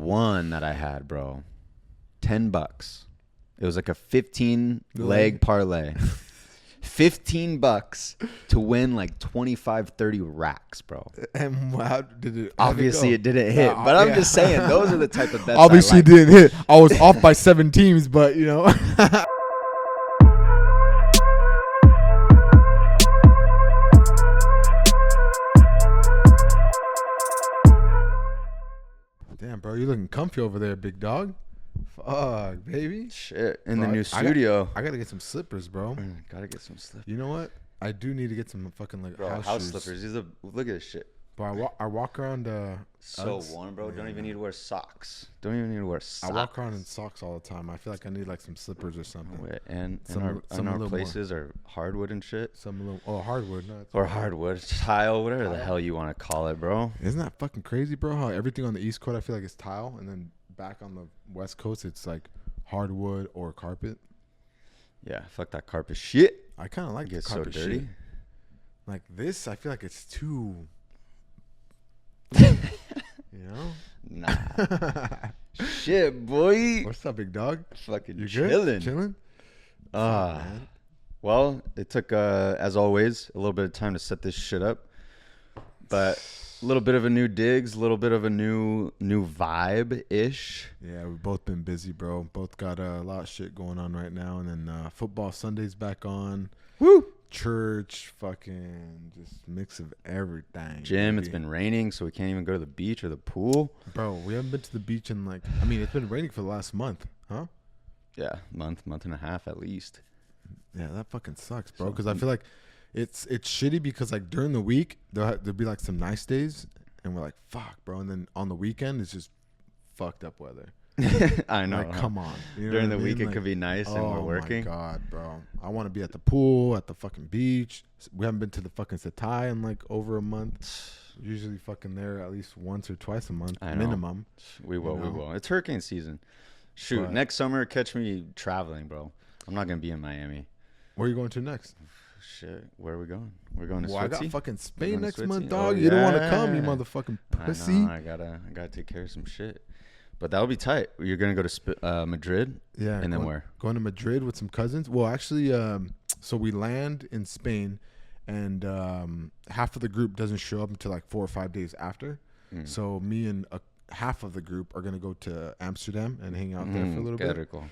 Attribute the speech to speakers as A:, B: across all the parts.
A: one that I had, bro. $10. It was like a 15 leg parlay. $15 to win like 25, 30 racks, bro.
B: And how did it?
A: Obviously, it didn't hit, but I'm just saying those are the type of bets.
B: Obviously, it didn't hit. I was off by 7 teams, but you know. Damn, bro, you're looking comfy over there, big dog. Fuck, baby.
A: Shit, in the new studio.
B: I gotta get some slippers, bro.
A: Gotta get some slippers.
B: You know what? I do need to get some fucking like
A: bro, house slippers. Look at this shit.
B: Bro, I walk around.
A: So warm, bro. Don't even need to wear socks. Don't even need to wear socks.
B: I walk around in socks all the time. I feel like I need like some slippers or something.
A: Wait, and our places are hardwood and shit.
B: Hardwood. No,
A: or hardwood, tile, whatever the hell you want to call it, bro.
B: Isn't that fucking crazy, bro? How everything on the East Coast I feel like is tile, and then back on the West Coast it's like hardwood or carpet.
A: Yeah, fuck that carpet shit.
B: I kind of like
A: it.
B: Carpet
A: so dirty.
B: Shit. Like this, I feel like it's too. You know?
A: Nah. Shit, boy.
B: What's up, big dog?
A: Fucking
B: you
A: chilling.
B: Chilling?
A: Well, it took, as always, a little bit of time to set this shit up. But a little bit of a new digs, a little bit of a new vibe-ish.
B: Yeah, we've both been busy, bro. Both got a lot of shit going on right now. And then football Sunday's back on.
A: Woo!
B: Church, fucking just mix of everything.
A: Gym,
B: baby.
A: It's been raining, so we can't even go to the beach or the pool.
B: Bro, we haven't been to the beach in it's been raining for the last month, huh?
A: Yeah, month and a half at least.
B: Yeah, that fucking sucks, bro. Because I feel like it's shitty because like during the week there'll be like some nice days, and we're like, fuck, bro. And then on the weekend it's just fucked up weather.
A: I know.
B: Like, come on. You know
A: during the week
B: like,
A: it could be nice and we're working.
B: Oh my god, bro. I want to be at the pool, at the fucking beach. We haven't been to the fucking Setai in like over a month. Usually fucking there at least once or twice a month minimum.
A: We will. It's hurricane season. Shoot, but next summer catch me traveling, bro. I'm not gonna be in Miami.
B: Where are you going to next?
A: Shit, where are we going? We're going to Switzerland.
B: I got fucking Spain next month, dog. You don't want to come, you motherfucking pussy.
A: I gotta take care of some shit. But that'll be tight. You're gonna go to Madrid,
B: yeah,
A: and then where?
B: Going to Madrid with some cousins. Well, actually, so we land in Spain, and half of the group doesn't show up until like 4 or 5 days after. So me and half of the group are gonna go to Amsterdam and hang out there for a little bit.
A: Cool.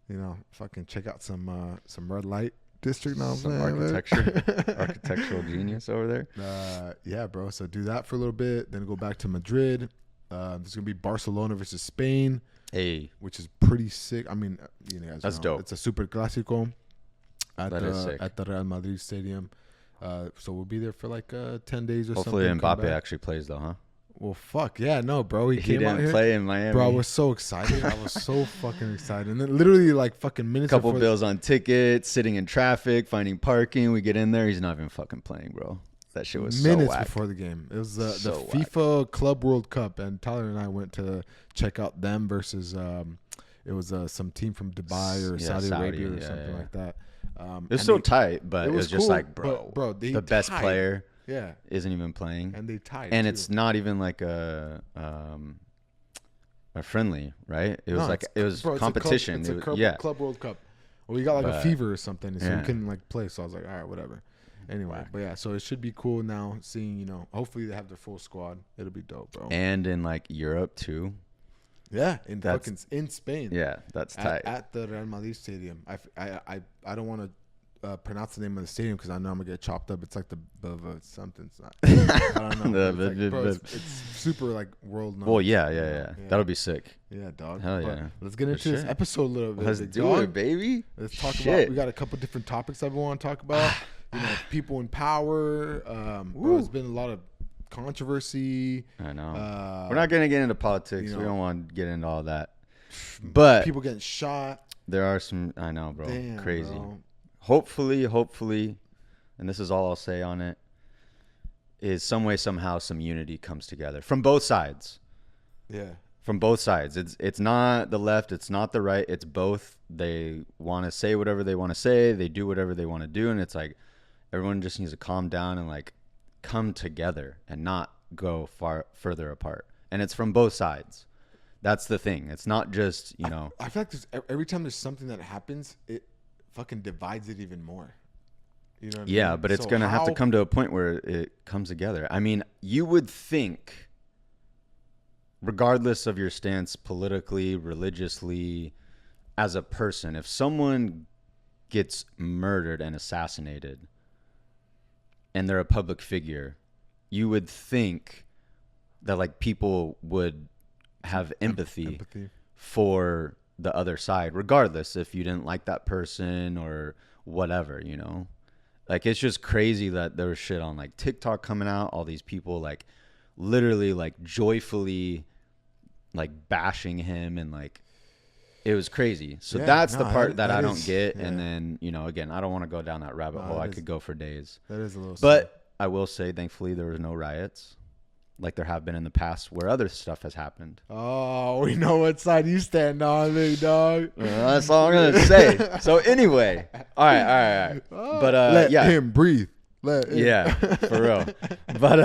B: You know, fucking check out some red light district. Now,
A: some architectural genius over there.
B: Yeah, bro. So do that for a little bit, then go back to Madrid. There's gonna be Barcelona versus Spain, which is pretty sick. I mean, you guys
A: that's
B: know,
A: dope.
B: It's a super clásico at
A: the
B: Real Madrid Stadium. So we'll be there for like 10 days or
A: Hopefully
B: something.
A: Hopefully Mbappe actually plays though, huh?
B: Well, fuck yeah, no, bro. He came out
A: didn't
B: here.
A: play in Miami,
B: bro. I was so excited. I was so fucking excited. And then literally like fucking minutes.
A: Couple bills on tickets, sitting in traffic, finding parking. We get in there, he's not even fucking playing, bro. That shit was
B: minutes
A: so whack.
B: Before the game. It was the
A: So
B: FIFA Club World Cup, and Tyler and I went to check out them versus it was some team from Dubai or Saudi Arabia or something like that.
A: It was so tight, but it was just
B: cool,
A: like, bro, the best player isn't even playing,
B: and they tied.
A: And it's not even like a friendly, right? It was it was competition.
B: It's a Club World Cup. Well, we got like a fever or something, so we couldn't like play. So I was like, all right, whatever. Anyway, but yeah, so it should be cool now seeing, hopefully they have their full squad. It'll be dope, bro.
A: And in like Europe too.
B: Yeah, in Spain.
A: Yeah, that's tight.
B: At the Real Madrid Stadium. I don't want to pronounce the name of the stadium because I know I'm going to get chopped up. It's like the something. It's not. I don't know. It's super like world known.
A: Well, yeah. That'll be sick.
B: Yeah, dog.
A: Hell yeah.
B: Let's get into this episode a little bit.
A: Let's do it, baby.
B: Let's talk about, we got a couple different topics that we want to talk about. People in power. There's been a lot of controversy.
A: I know. We're not going to get into politics. We don't want to get into all that. But
B: people getting shot.
A: There are some. I know, bro.
B: Damn,
A: crazy.
B: Bro.
A: Hopefully, and this is all I'll say on it, is some way, somehow, some unity comes together from both sides.
B: Yeah.
A: From both sides. It's not the left. It's not the right. It's both. They want to say whatever they want to say. They do whatever they want to do. And it's like everyone just needs to calm down and like come together and not go further apart. And it's from both sides. That's the thing. It's not just, you know.
B: I feel like every time there's something that happens, it fucking divides it even more. You know what I
A: Yeah,
B: mean?
A: but it's
B: So
A: going to have to
B: how-
A: come to a point where it comes together. I mean, you would think, regardless of your stance politically, religiously, as a person, if someone gets murdered and assassinated and they're a public figure, you would think that like people would have empathy for the other side, regardless if you didn't like that person or whatever, you know? Like, it's just crazy that there was shit on like TikTok coming out, all these people like literally like joyfully like bashing him, and like it was crazy. So that's the part that I don't get. Yeah. And then, you know, again, I don't want to go down that rabbit hole. I could go for days.
B: That is a little
A: But
B: sad.
A: I will say, thankfully, there was no riots like there have been in the past where other stuff has happened.
B: Oh, we know what side you stand on, big dog.
A: That's all I'm going to say. So anyway, all right. But
B: let
A: yeah.
B: him breathe. Let him.
A: Yeah, for real. But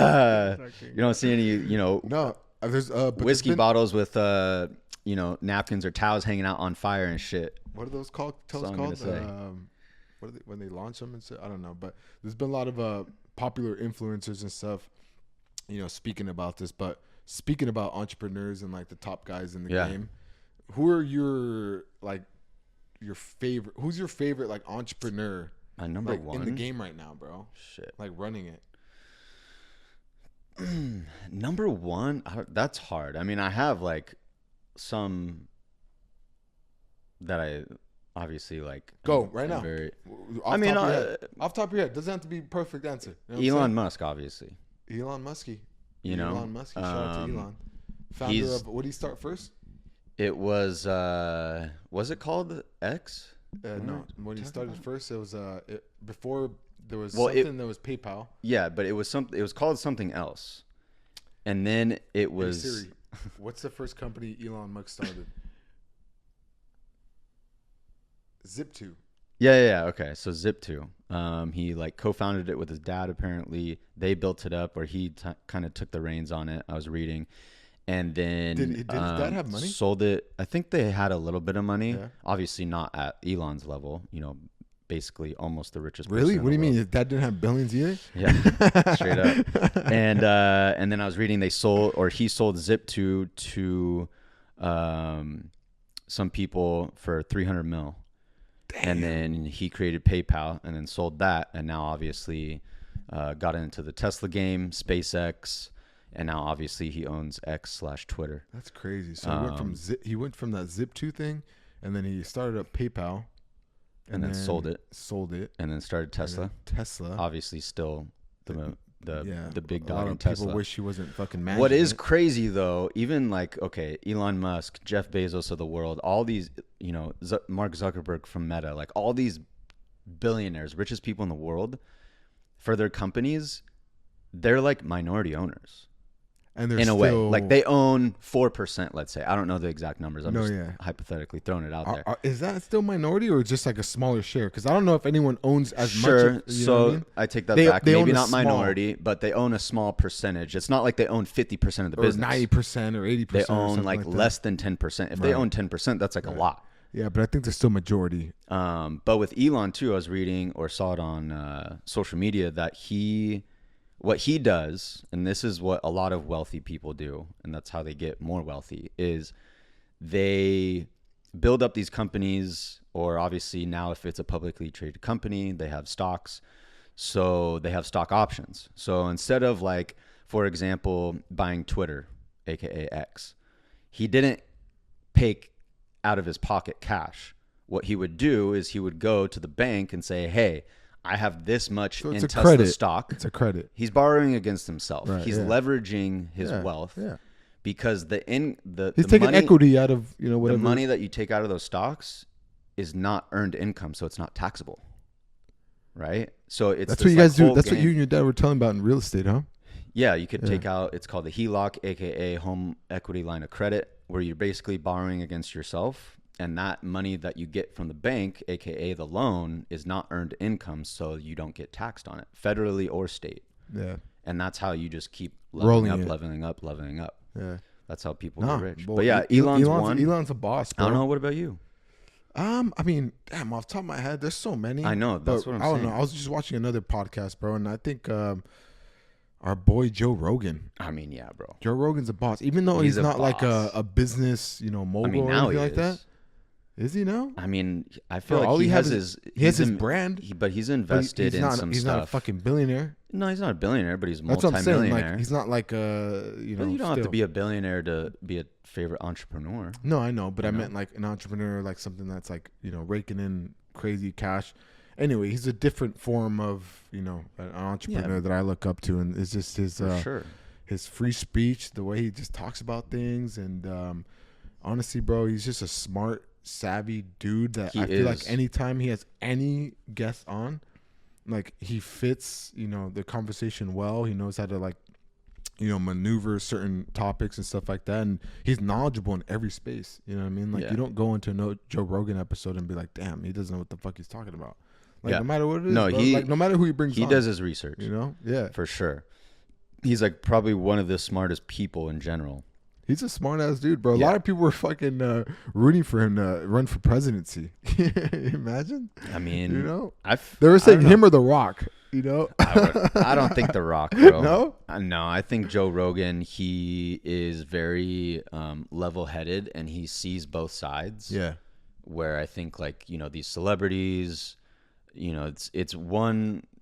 A: you don't see any, you know,
B: no, there's
A: whiskey bottles with, you know, napkins or towels hanging out on fire and shit.
B: What are those called? What are they, when they launch them and stuff? I don't know. But there's been a lot of popular influencers and stuff, you know, speaking about this. But speaking about entrepreneurs and like the top guys in the game, who are your like your favorite? Who's your favorite like entrepreneur?
A: My number
B: like,
A: one
B: in the game right now, bro.
A: Shit,
B: like running it.
A: Number one, that's hard. I mean, I have like some that I obviously like.
B: Go right now. Off top of your head. Doesn't have to be perfect answer. You know
A: Elon Musk, obviously.
B: Elon Muskie.
A: You know,
B: Elon Muskie. Shout out to Elon. Founder of, what did he start first?
A: It was it called X?
B: No, when he started first, it was before there was something that was PayPal.
A: Yeah, but it was called something else, and then it was.
B: Hey Siri, what's the first company Elon Musk started? Zip2.
A: Yeah. Okay, so Zip2. He like co-founded it with his dad. Apparently, they built it up, or he kind of took the reins on it. I was reading. And then
B: did his dad have money?
A: Sold it. I think they had a little bit of money. Yeah. Obviously not at Elon's level. You know, basically almost the richest.
B: Really? What do you mean? His dad didn't have billions either?
A: Yeah, straight up. And then I was reading he sold Zip2 to some people for $300 million. Damn. And then he created PayPal and then sold that. And now obviously got into the Tesla game, SpaceX. And now, obviously, he owns X/Twitter.
B: That's crazy. So he went from that Zip2 thing, and then he started up PayPal,
A: and then sold it, and then started Tesla.
B: Tesla,
A: obviously, still the big dog in
B: Tesla.
A: People
B: wish he wasn't fucking managing
A: What is crazy though, even like Elon Musk, Jeff Bezos of the world, all these, you know, Mark Zuckerberg from Meta, like all these billionaires, richest people in the world, for their companies, they're like minority owners.
B: And they're
A: in a way, like they own 4%, let's say. I don't know the exact numbers. I'm just hypothetically throwing it out there.
B: Is that still minority or just like a smaller share? Because I don't know if anyone owns as much.
A: Sure. So I take that back. Maybe not minority, but they own a small percentage. It's not like they own 50% of the business.
B: Or 90% or 80%.
A: They own like less than 10%. If they own 10%, that's like a lot.
B: Yeah, but I think they're still majority.
A: But with Elon too, I was reading or saw it on social media that what he does, and this is what a lot of wealthy people do, and that's how they get more wealthy, is they build up these companies, or obviously now if it's a publicly traded company, they have stocks. So they have stock options. So instead of like, for example, buying Twitter, aka X, he didn't pay out of his pocket cash. What he would do is he would go to the bank and say, hey, I have this much in Tesla stock.
B: It's a credit.
A: He's borrowing against himself.
B: Right,
A: He's leveraging his wealth because he's
B: taking money, equity out of, you know, whatever.
A: The money that you take out of those stocks is not earned income, so it's not taxable. Right? So that's
B: what you guys do. That's what you and your dad were telling about in real estate, huh?
A: Yeah, you could take out, it's called the HELOC, aka home equity line of credit, where you're basically borrowing against yourself. And that money that you get from the bank, aka the loan, is not earned income, so you don't get taxed on it, federally or state.
B: Yeah.
A: And that's how you just keep leveling up.
B: Yeah.
A: That's how people
B: Nah,
A: get rich.
B: well,
A: But yeah, Elon's one.
B: Elon's a boss,
A: I
B: bro.
A: don't know. What about you?
B: I mean, damn, off the top of my head, there's so many.
A: I know. That's
B: but
A: what I'm
B: I don't
A: saying.
B: know. I was just watching another podcast, bro, and I think our boy Joe Rogan.
A: I mean, yeah, bro.
B: Joe Rogan's a boss, even though
A: He's
B: he's
A: a
B: not like
A: boss.
B: a business, mogul
A: I mean,
B: or
A: now
B: anything
A: he
B: like that.
A: is.
B: Is he now?
A: I mean, I feel
B: Bro,
A: like
B: all
A: he has
B: is-
A: his
B: he has his brand,
A: but he's
B: but
A: invested
B: he's
A: in
B: not,
A: some
B: he's
A: stuff.
B: not a fucking billionaire.
A: No, he's not a billionaire, but he's
B: That's what I'm saying.
A: multi-millionaire.
B: Like he's not like
A: But you don't have to be a billionaire to be a favorite entrepreneur.
B: No, I know, but I
A: know.
B: meant like an entrepreneur, like something that's like raking in crazy cash. Anyway, he's a different form of an entrepreneur that I look up to, and it's just his
A: For sure.
B: his free speech, the way he just talks about things, and honestly, bro, he's just a smart, savvy dude that I feel like anytime he has any guest on, like he fits the conversation well. He knows how to like maneuver certain topics and stuff like that, and he's knowledgeable in every space. You know what I mean? Like you don't go into a Joe Rogan episode and be like, damn, he doesn't know what the fuck he's talking about. Like no matter what it is,
A: no,
B: bro,
A: he
B: like no matter who he brings,
A: he
B: on,
A: does his research.
B: Yeah,
A: For sure. He's like probably one of the smartest people in general.
B: he's a smart ass dude, bro. A
A: Yeah.
B: lot of people were fucking rooting for him to run for presidency. Imagine,
A: I mean,
B: they were saying
A: I don't know.
B: him or The Rock.
A: I don't think The Rock, bro.
B: No?
A: No, I think Joe Rogan, he is very level-headed and he sees both sides.
B: Yeah.
A: Where I think like, these celebrities,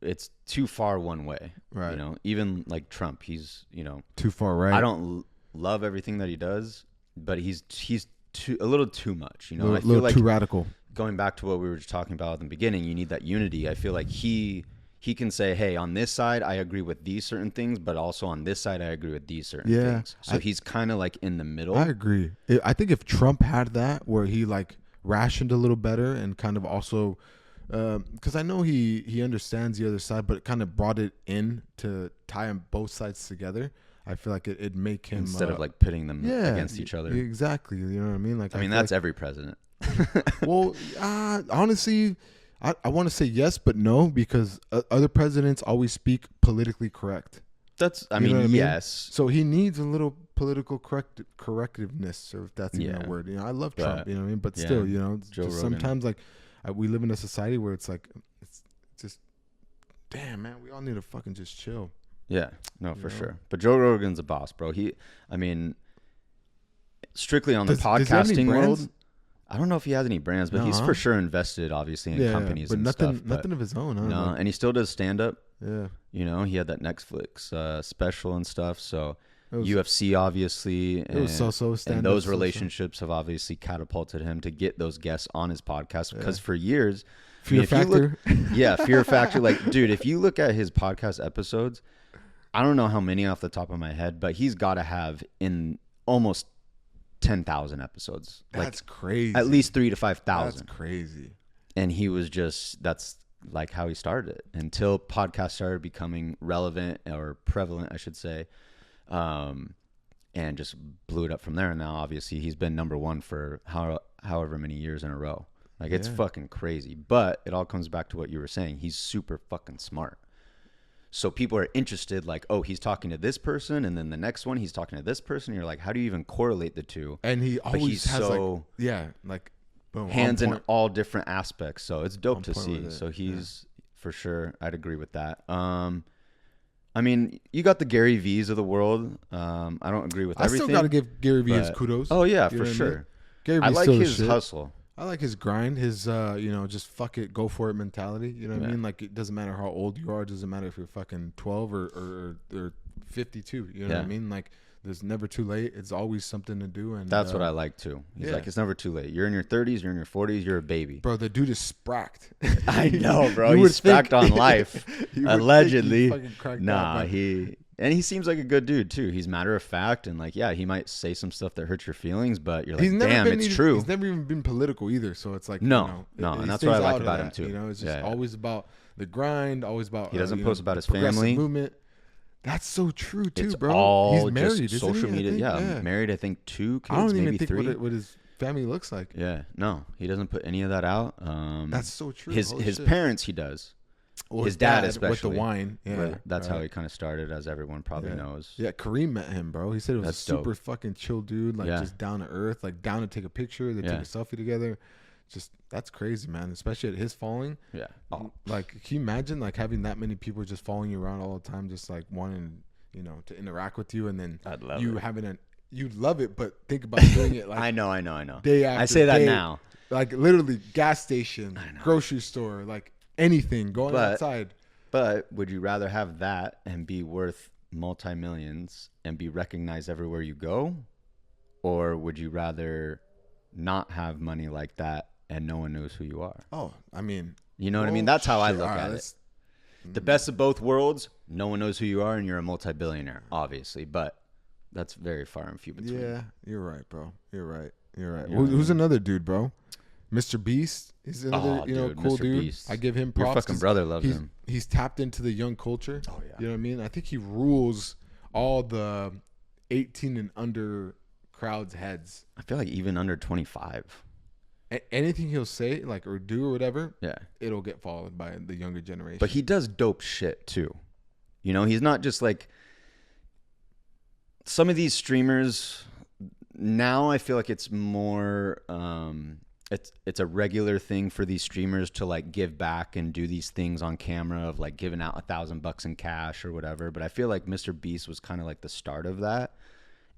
A: it's too far one way.
B: Right.
A: Even like Trump, he's,
B: Too far right.
A: I don't love everything that he does, but he's a little too much,
B: a
A: I feel like
B: too radical.
A: going back to what we were just talking about at the beginning, you need that unity. I feel like he can say, hey, on this side, I agree with these certain things, but also on this side, I agree with these certain things. So he's kind of like in the middle.
B: I agree. I think if Trump had that, where he like rationed a little better and kind of also, because I know he understands the other side, but kind of brought it in to tie them both sides together. I feel like it'd make him
A: instead of like pitting them against each other.
B: Exactly. You know what I mean? Like
A: I mean, that's every president.
B: Well, honestly, I want to say yes, but no, because other presidents always speak politically correct.
A: That's, I
B: You know
A: mean,
B: what I mean?
A: yes.
B: So he needs a little political correctiveness, or if that's even a word. I love Trump,
A: But,
B: you know what I mean? But
A: yeah,
B: still,
A: Joe
B: just
A: Rogan.
B: sometimes like we live in a society where it's like, it's just, damn, man, we all need to fucking just chill.
A: Yeah, no, for sure. But Joe Rogan's a boss, bro. I mean, strictly on the
B: Does he have any
A: podcasting
B: brands?
A: world, I don't know if he has any brands, but he's for sure invested, obviously, in companies
B: but
A: and
B: nothing,
A: stuff.
B: nothing of his own. Huh?
A: No, and he still does stand up.
B: Yeah.
A: He had that Netflix special and stuff. So
B: It was-
A: UFC, obviously,
B: It was so-so,
A: and
B: stand-up
A: those
B: so-so.
A: relationships have obviously catapulted him to get those guests on his podcast because for years,
B: Fear
A: if you look-
B: factor.
A: Fear Factor. Like, dude, if you look at his podcast episodes, I don't know how many off the top of my head, but he's got to have in almost 10,000 episodes.
B: That's
A: Like
B: crazy.
A: at least 3,000 to
B: That's
A: 5,000.
B: crazy.
A: And he was that's like how he started it until podcasts started becoming relevant or prevalent, I should say. And just blew it up from there. And now obviously he's been number one for however many years in a row. Like it's fucking crazy, but it all comes back to what you were saying. He's super fucking smart. So people are interested, like, oh, he's talking to this person, and then the next one he's talking to this person. You're like, how do you even correlate the two?
B: And he
A: But
B: always
A: he's
B: has
A: so
B: like boom,
A: hands
B: on
A: in
B: point.
A: all different aspects. So it's dope
B: On
A: to
B: point
A: see.
B: with it,
A: So he's for sure. I'd agree with that. I mean, you got the Gary V's of the world. I don't agree with
B: I
A: everything.
B: still got to give Gary Vee his
A: but-
B: kudos.
A: Oh yeah,
B: You
A: for
B: know what I mean?
A: sure.
B: Gary Vee's
A: I like
B: still the
A: his
B: shit.
A: hustle.
B: I like his grind, his just fuck it, go for it mentality. You know what I
A: Yeah.
B: mean? Like it doesn't matter how old you are, it doesn't matter if you're fucking 12 or 52. You know what I
A: Yeah.
B: mean? Like there's never too late. It's always something to do. And
A: That's what I like too. He's
B: yeah.
A: like, it's never too late. You're in your 30s, you're in your 40s, you're a baby.
B: bro, the dude is spracked.
A: I know, bro.
B: You
A: He's
B: would think-
A: spracked on life,
B: You would think he
A: allegedly.
B: fucking cracked
A: Nah,
B: that, but-
A: and he seems like a good dude too. He's matter of fact, and like, yeah, he might say some stuff that hurts your feelings, but you're like, damn, it's true.
B: He's never even been political either. So it's like
A: No, no, and that's what I like about him, too.
B: You know, it's just
A: Yeah, yeah.
B: always about the grind, always about.
A: He doesn't
B: you
A: post
B: know,
A: about his
B: progressive
A: family.
B: Movement. That's so true too,
A: It's
B: bro.
A: all
B: He's married,
A: just
B: isn't
A: social
B: he? I
A: media.
B: think?
A: Yeah, married. I think 2 kids,
B: I don't
A: maybe
B: even think
A: 3.
B: what his family looks like.
A: Yeah, no, he doesn't put any of that out.
B: That's so true.
A: His
B: Holy shit.
A: parents, he does.
B: Well,
A: his dad
B: with the
A: especially.
B: wine. Yeah,
A: But that's
B: right.
A: how he kind of started, as everyone probably
B: Yeah.
A: knows.
B: Yeah, Kareem met him, bro. He said it was
A: That's
B: a super
A: dope.
B: fucking chill dude, like
A: Yeah.
B: just down to earth, like down to take a picture. They took
A: Yeah.
B: a selfie together. Just that's crazy, man. Especially at his following.
A: Yeah. Oh,
B: Like, can you imagine like having that many people just following you around all the time, just like wanting, to interact with you, and then
A: I'd love
B: you
A: it.
B: having you'd love it, but think about doing it like
A: I know.
B: day after
A: I say that
B: day,
A: now.
B: like literally gas station,
A: I know.
B: grocery store, like anything, going
A: But-
B: outside.
A: But would you rather have that and be worth multi-millions and be recognized everywhere you go? Or would you rather not have money like that and no one knows who you are?
B: Oh, I mean,
A: You know what I mean? That's how I
B: shit,
A: look
B: all right,
A: at it.
B: let's-
A: The best of both worlds, no one knows who you are and you're a multi-billionaire, obviously. But that's very far and few between.
B: Yeah, you're right, bro. You're right. You're right.
A: You know what I
B: Who's
A: mean?
B: another dude, bro? Mr. Beast. He's another,
A: Oh, dude,
B: cool
A: Mr.
B: dude.
A: Beast.
B: I give him
A: Your
B: props.
A: fucking
B: 'cause
A: brother loves
B: he's,
A: him.
B: He's tapped into the young culture.
A: Oh, yeah.
B: You know what I mean? I think he rules all the 18 and under crowds' heads.
A: I feel like even under 25.
B: Anything he'll say, like, or do or whatever,
A: Yeah.
B: it'll get followed by the younger generation.
A: But he does dope shit too. You know, he's not just like some of these streamers now. I feel like it's more it's a regular thing for these streamers to like give back and do these things on camera of like giving out $1,000 in cash or whatever. But I feel like Mr. Beast was kind of like the start of that,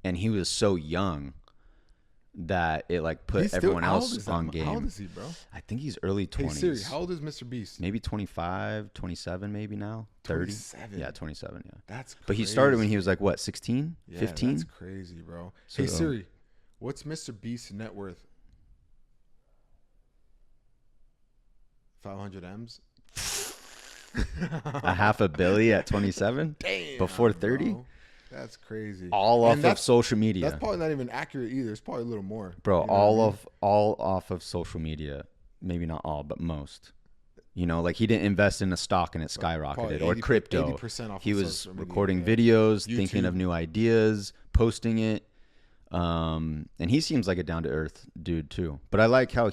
A: and he was so young that it like put
B: He's still-
A: everyone
B: how old
A: else
B: is that?
A: on
B: How old
A: game.
B: is he, bro?
A: I think he's early 20s.
B: Hey Siri, how old is Mr. Beast?
A: Maybe 25, 27 maybe now. 30.
B: 27.
A: Yeah, 27, yeah.
B: That's crazy.
A: But he started when he was like what, 16?
B: Yeah,
A: 15?
B: That's crazy, bro.
A: So-
B: Hey Siri, what's Mr. Beast's net worth? 500 M's.
A: A half a billy at 27?
B: Damn.
A: Before 30?
B: bro. That's crazy.
A: All
B: And
A: off of
B: that's-
A: social media.
B: That's probably not even accurate either. It's probably a little more.
A: Bro,
B: You know what I mean?
A: all off of social media. Maybe not all, but most. You know, like he didn't invest in a stock and it skyrocketed,
B: Probably
A: or
B: 80
A: crypto.
B: 80% off
A: He
B: of
A: was
B: social media,
A: recording
B: yeah.
A: videos, thinking
B: YouTube.
A: of new ideas, posting it. And he seems like a down to earth dude too. But I like how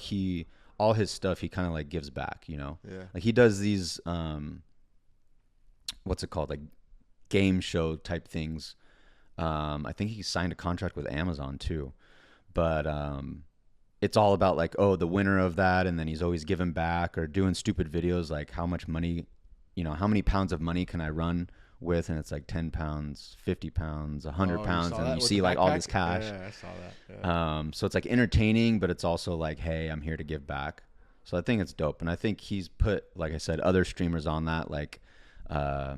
A: all his stuff he kind of like gives back, you know?
B: Yeah.
A: Like he does these what's it called? Like game show type things. I think he signed a contract with Amazon too. But it's all about like, oh, the winner of that, and then he's always giving back or doing stupid videos like how much money, how many pounds of money can I run with? And it's like 10 pounds, 50 pounds, 100
B: Oh, you
A: pounds,
B: saw
A: and
B: that
A: you
B: with
A: see
B: the
A: like all
B: backpack?
A: this cash.
B: Yeah, I saw that. Yeah.
A: So it's like entertaining, but it's also like, hey, I'm here to give back. So I think it's dope, and I think he's put, like I said, other streamers on that, like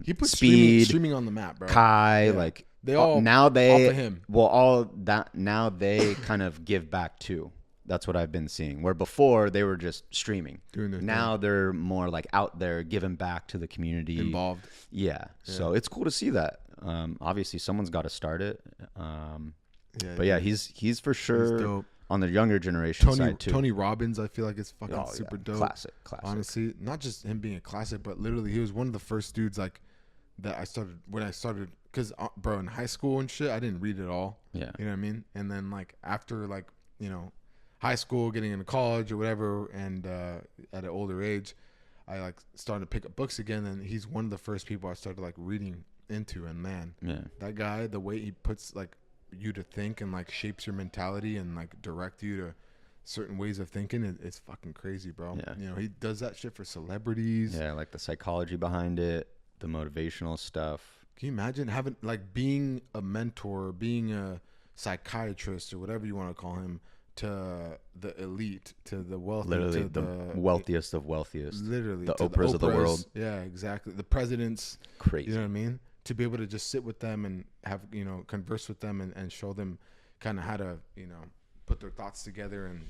B: He put
A: Speed,
B: streaming on the map, bro.
A: Kai,
B: Yeah.
A: like
B: They all
A: now they
B: off of him.
A: well all that now they kind of give back too. That's what I've been seeing. Where before they were just streaming,
B: Doing their
A: now they're more like out there giving back to the community.
B: Involved.
A: Yeah. So it's cool to see that. Obviously someone's got to start it.
B: Yeah,
A: But yeah, he's for sure
B: dope.
A: on the younger generation side too.
B: Tony Robbins, I feel like it's fucking
A: Oh,
B: super
A: yeah.
B: dope.
A: Classic.
B: Honestly, not just him being a classic, but literally he was one of the first dudes like that when I started because bro, in high school and shit, I didn't read at all.
A: Yeah.
B: You know what I mean? And then like after like high school, getting into college or whatever, and at an older age, I like started to pick up books again, and he's one of the first people I started like reading into. And man,
A: Yeah.
B: that guy, the way he puts like you to think and like shapes your mentality and like direct you to certain ways of thinking, it's fucking crazy, bro.
A: Yeah.
B: He does that shit for celebrities.
A: Yeah, like the psychology behind it, the motivational stuff.
B: Can you imagine having like being a mentor, being a psychiatrist or whatever you want to call him, to the elite, to the wealthy,
A: Literally
B: to
A: the wealthiest of wealthiest.
B: literally
A: the
B: to
A: Oprahs of the world.
B: Yeah, exactly. The presidents,
A: Crazy.
B: you know what I mean? To be able to just sit with them and have converse with them and show them kind of how to put their thoughts together and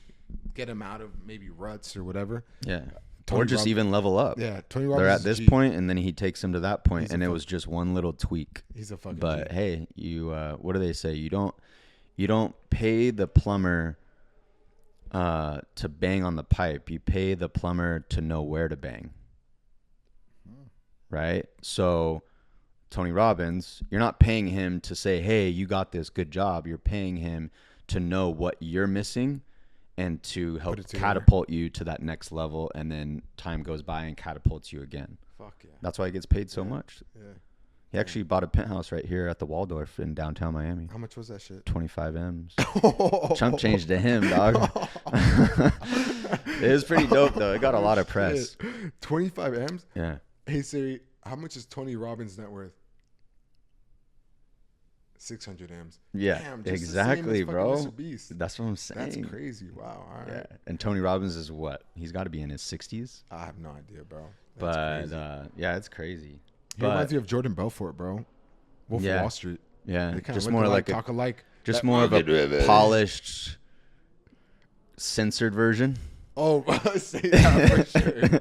B: get them out of maybe ruts or whatever.
A: Yeah.
B: Tony
A: Or just
B: Robbins-
A: even level up.
B: Yeah, Tony Robbins.
A: They're at
B: is
A: this
B: G.
A: point, and then he takes them to that point,
B: He's a
A: and it
B: fuck-
A: was just one little tweak.
B: He's a fucking.
A: But
B: G.
A: hey, you what do they say? You don't pay the plumber to bang on the pipe. You pay the plumber to know where to bang. Right? So Tony Robbins, you're not paying him to say, "Hey, you got this, good job." You're paying him to know what you're missing and to help
B: it together.
A: catapult you to that next level, and then time goes by and catapults you again.
B: Fuck yeah.
A: That's why he gets paid so much.
B: Yeah.
A: He actually bought a penthouse right here at the Waldorf in downtown Miami.
B: How much was that shit?
A: 25 M's. Chump change to him, dog. It was pretty dope, though. It got a lot of press.
B: 25 M's?
A: Yeah.
B: Hey, Siri, how much is Tony Robbins' net worth? 600 M's.
A: Yeah,
B: Damn, just
A: exactly,
B: the same as
A: bro.
B: Mr. Beast.
A: That's what I'm saying.
B: That's crazy. Wow. All right.
A: Yeah. And Tony Robbins is what? He's got to be in his 60s.
B: I have no idea, bro.
A: But yeah, it's crazy.
B: He reminds me of Jordan Belfort, bro. Wolf of Wall Street.
A: Yeah,
B: just more like talk alike.
A: Just more of a polished, censored version.
B: Oh, say that for sure.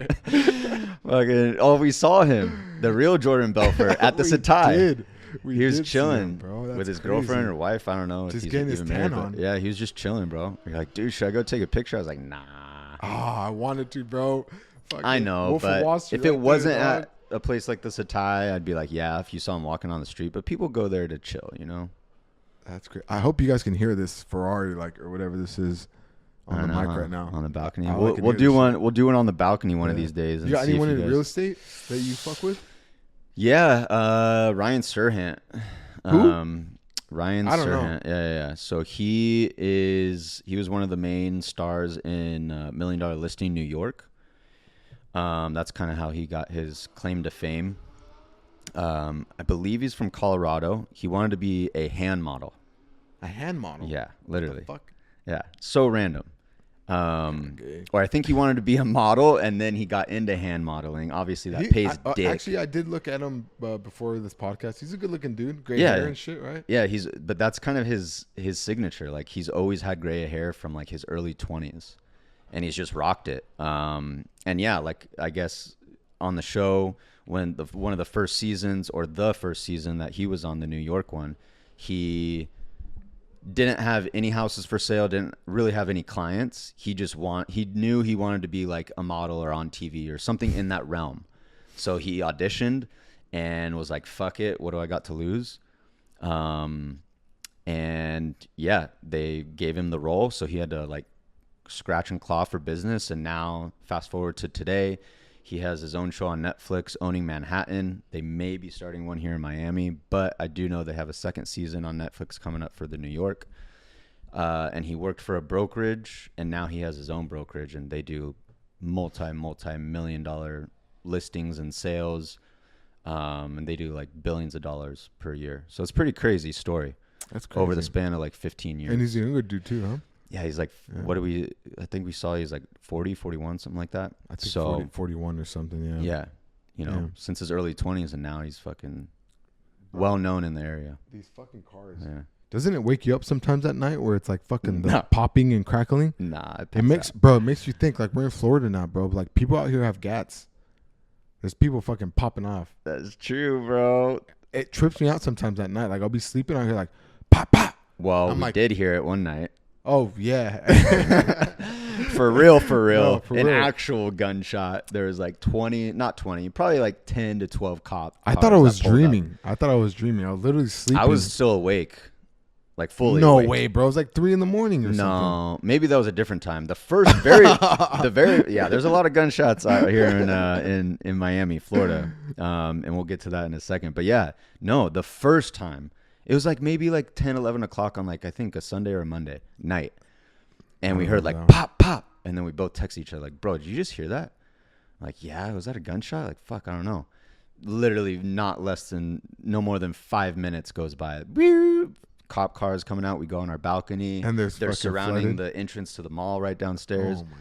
A: Fucking, we saw him, the real Jordan Belfort, at the Satai. He was chilling with his girlfriend or wife. I don't know.
B: Just
A: if he's
B: getting his
A: even
B: tan
A: married,
B: on.
A: Yeah, he was just chilling, bro. You're like, dude, should I go take a picture? I was like, nah.
B: Oh, I wanted to, bro. Fucking
A: I know,
B: Wolf of Wall
A: but
B: Street
A: if it
B: right
A: wasn't
B: there,
A: at a place like the Satai, I'd be like, yeah, if you saw him walking on the street. But people go there to chill, you know?
B: That's great. I hope you guys can hear this Ferrari, like, or whatever this is on the mic right now.
A: On the balcony.
B: We'll
A: do one. We'll do one on the balcony one of these days. And
B: you got
A: see
B: anyone
A: if
B: in real estate that you fuck with?
A: Yeah, Ryan Serhant.
B: Who?
A: Ryan
B: I don't
A: Serhant.
B: know.
A: Yeah. So he was one of the main stars in $1 Million Listing New York. That's kind of how he got his claim to fame. I believe he's from Colorado. He wanted to be a hand model.
B: A hand model?
A: Yeah, literally.
B: What the fuck?
A: Yeah, so random.
B: Okay.
A: Or I think he wanted to be a model, and then he got into hand modeling. Obviously, that pays dick.
B: Actually, I did look at him before this podcast. He's a good-looking dude. Gray
A: Yeah.
B: hair and shit, right?
A: Yeah, but that's kind of his signature. Like, he's always had gray hair from like his early 20s, and he's just rocked it. And yeah, like I guess on the show when one of the first seasons or the first season that he was on, the New York one, he didn't have any houses for sale, didn't really have any clients. He knew he wanted to be like a model or on TV or something in that realm. So he auditioned and was like, fuck it, what do I got to lose? And yeah, they gave him the role, so he had to like scratch and claw for business. And now fast forward to today, he has his own show on Netflix, Owning Manhattan. They may be starting one here in Miami, but I do know they have a second season on Netflix coming up for the New York. And he worked for a brokerage, and now he has his own brokerage, and they do multi-million-dollar listings and sales. And they do like billions of dollars per year. So it's a pretty crazy story.
B: That's crazy.
A: Over the span of like 15 years.
B: And he's a younger dude too, huh?
A: Yeah, he's like, I think we saw he's like 40, 41, something like that.
B: I think 40, 41 or something, yeah.
A: Yeah, since his early 20s, and now he's fucking well known in the area.
B: These fucking cars.
A: Yeah.
B: Doesn't it wake you up sometimes at night where it's like fucking the popping and crackling?
A: Nah.
B: It makes you think, like, we're in Florida now, bro. Like, people out here have gats. There's people fucking popping off.
A: That's true, bro.
B: It trips me out sometimes at night. Like, I'll be sleeping out here like, pop, pop.
A: Well, we did hear it one night.
B: Oh, yeah.
A: For real.
B: No, for
A: An
B: real.
A: actual gunshot. There was like 20, not 20, probably like 10 to 12 cops.
B: I thought I was dreaming. I was literally sleeping.
A: I was still awake. Like fully
B: No
A: awake.
B: way, bro. It was like 3 a.m. or something.
A: No, maybe that was a different time. There's a lot of gunshots out here in Miami, Florida. And we'll get to that in a second. But yeah, no, the first time, it was like maybe like 10, 11 o'clock on like, I think a Sunday or a Monday night. And we heard like pop, pop. And then we both text each other like, bro, did you just hear that? I'm like, yeah, was that a gunshot? Like, fuck, I don't know. Literally no more than 5 minutes goes by. Cop cars coming out. We go on our balcony.
B: And they're
A: surrounding
B: flooded.
A: the entrance to the mall right downstairs.
B: Oh my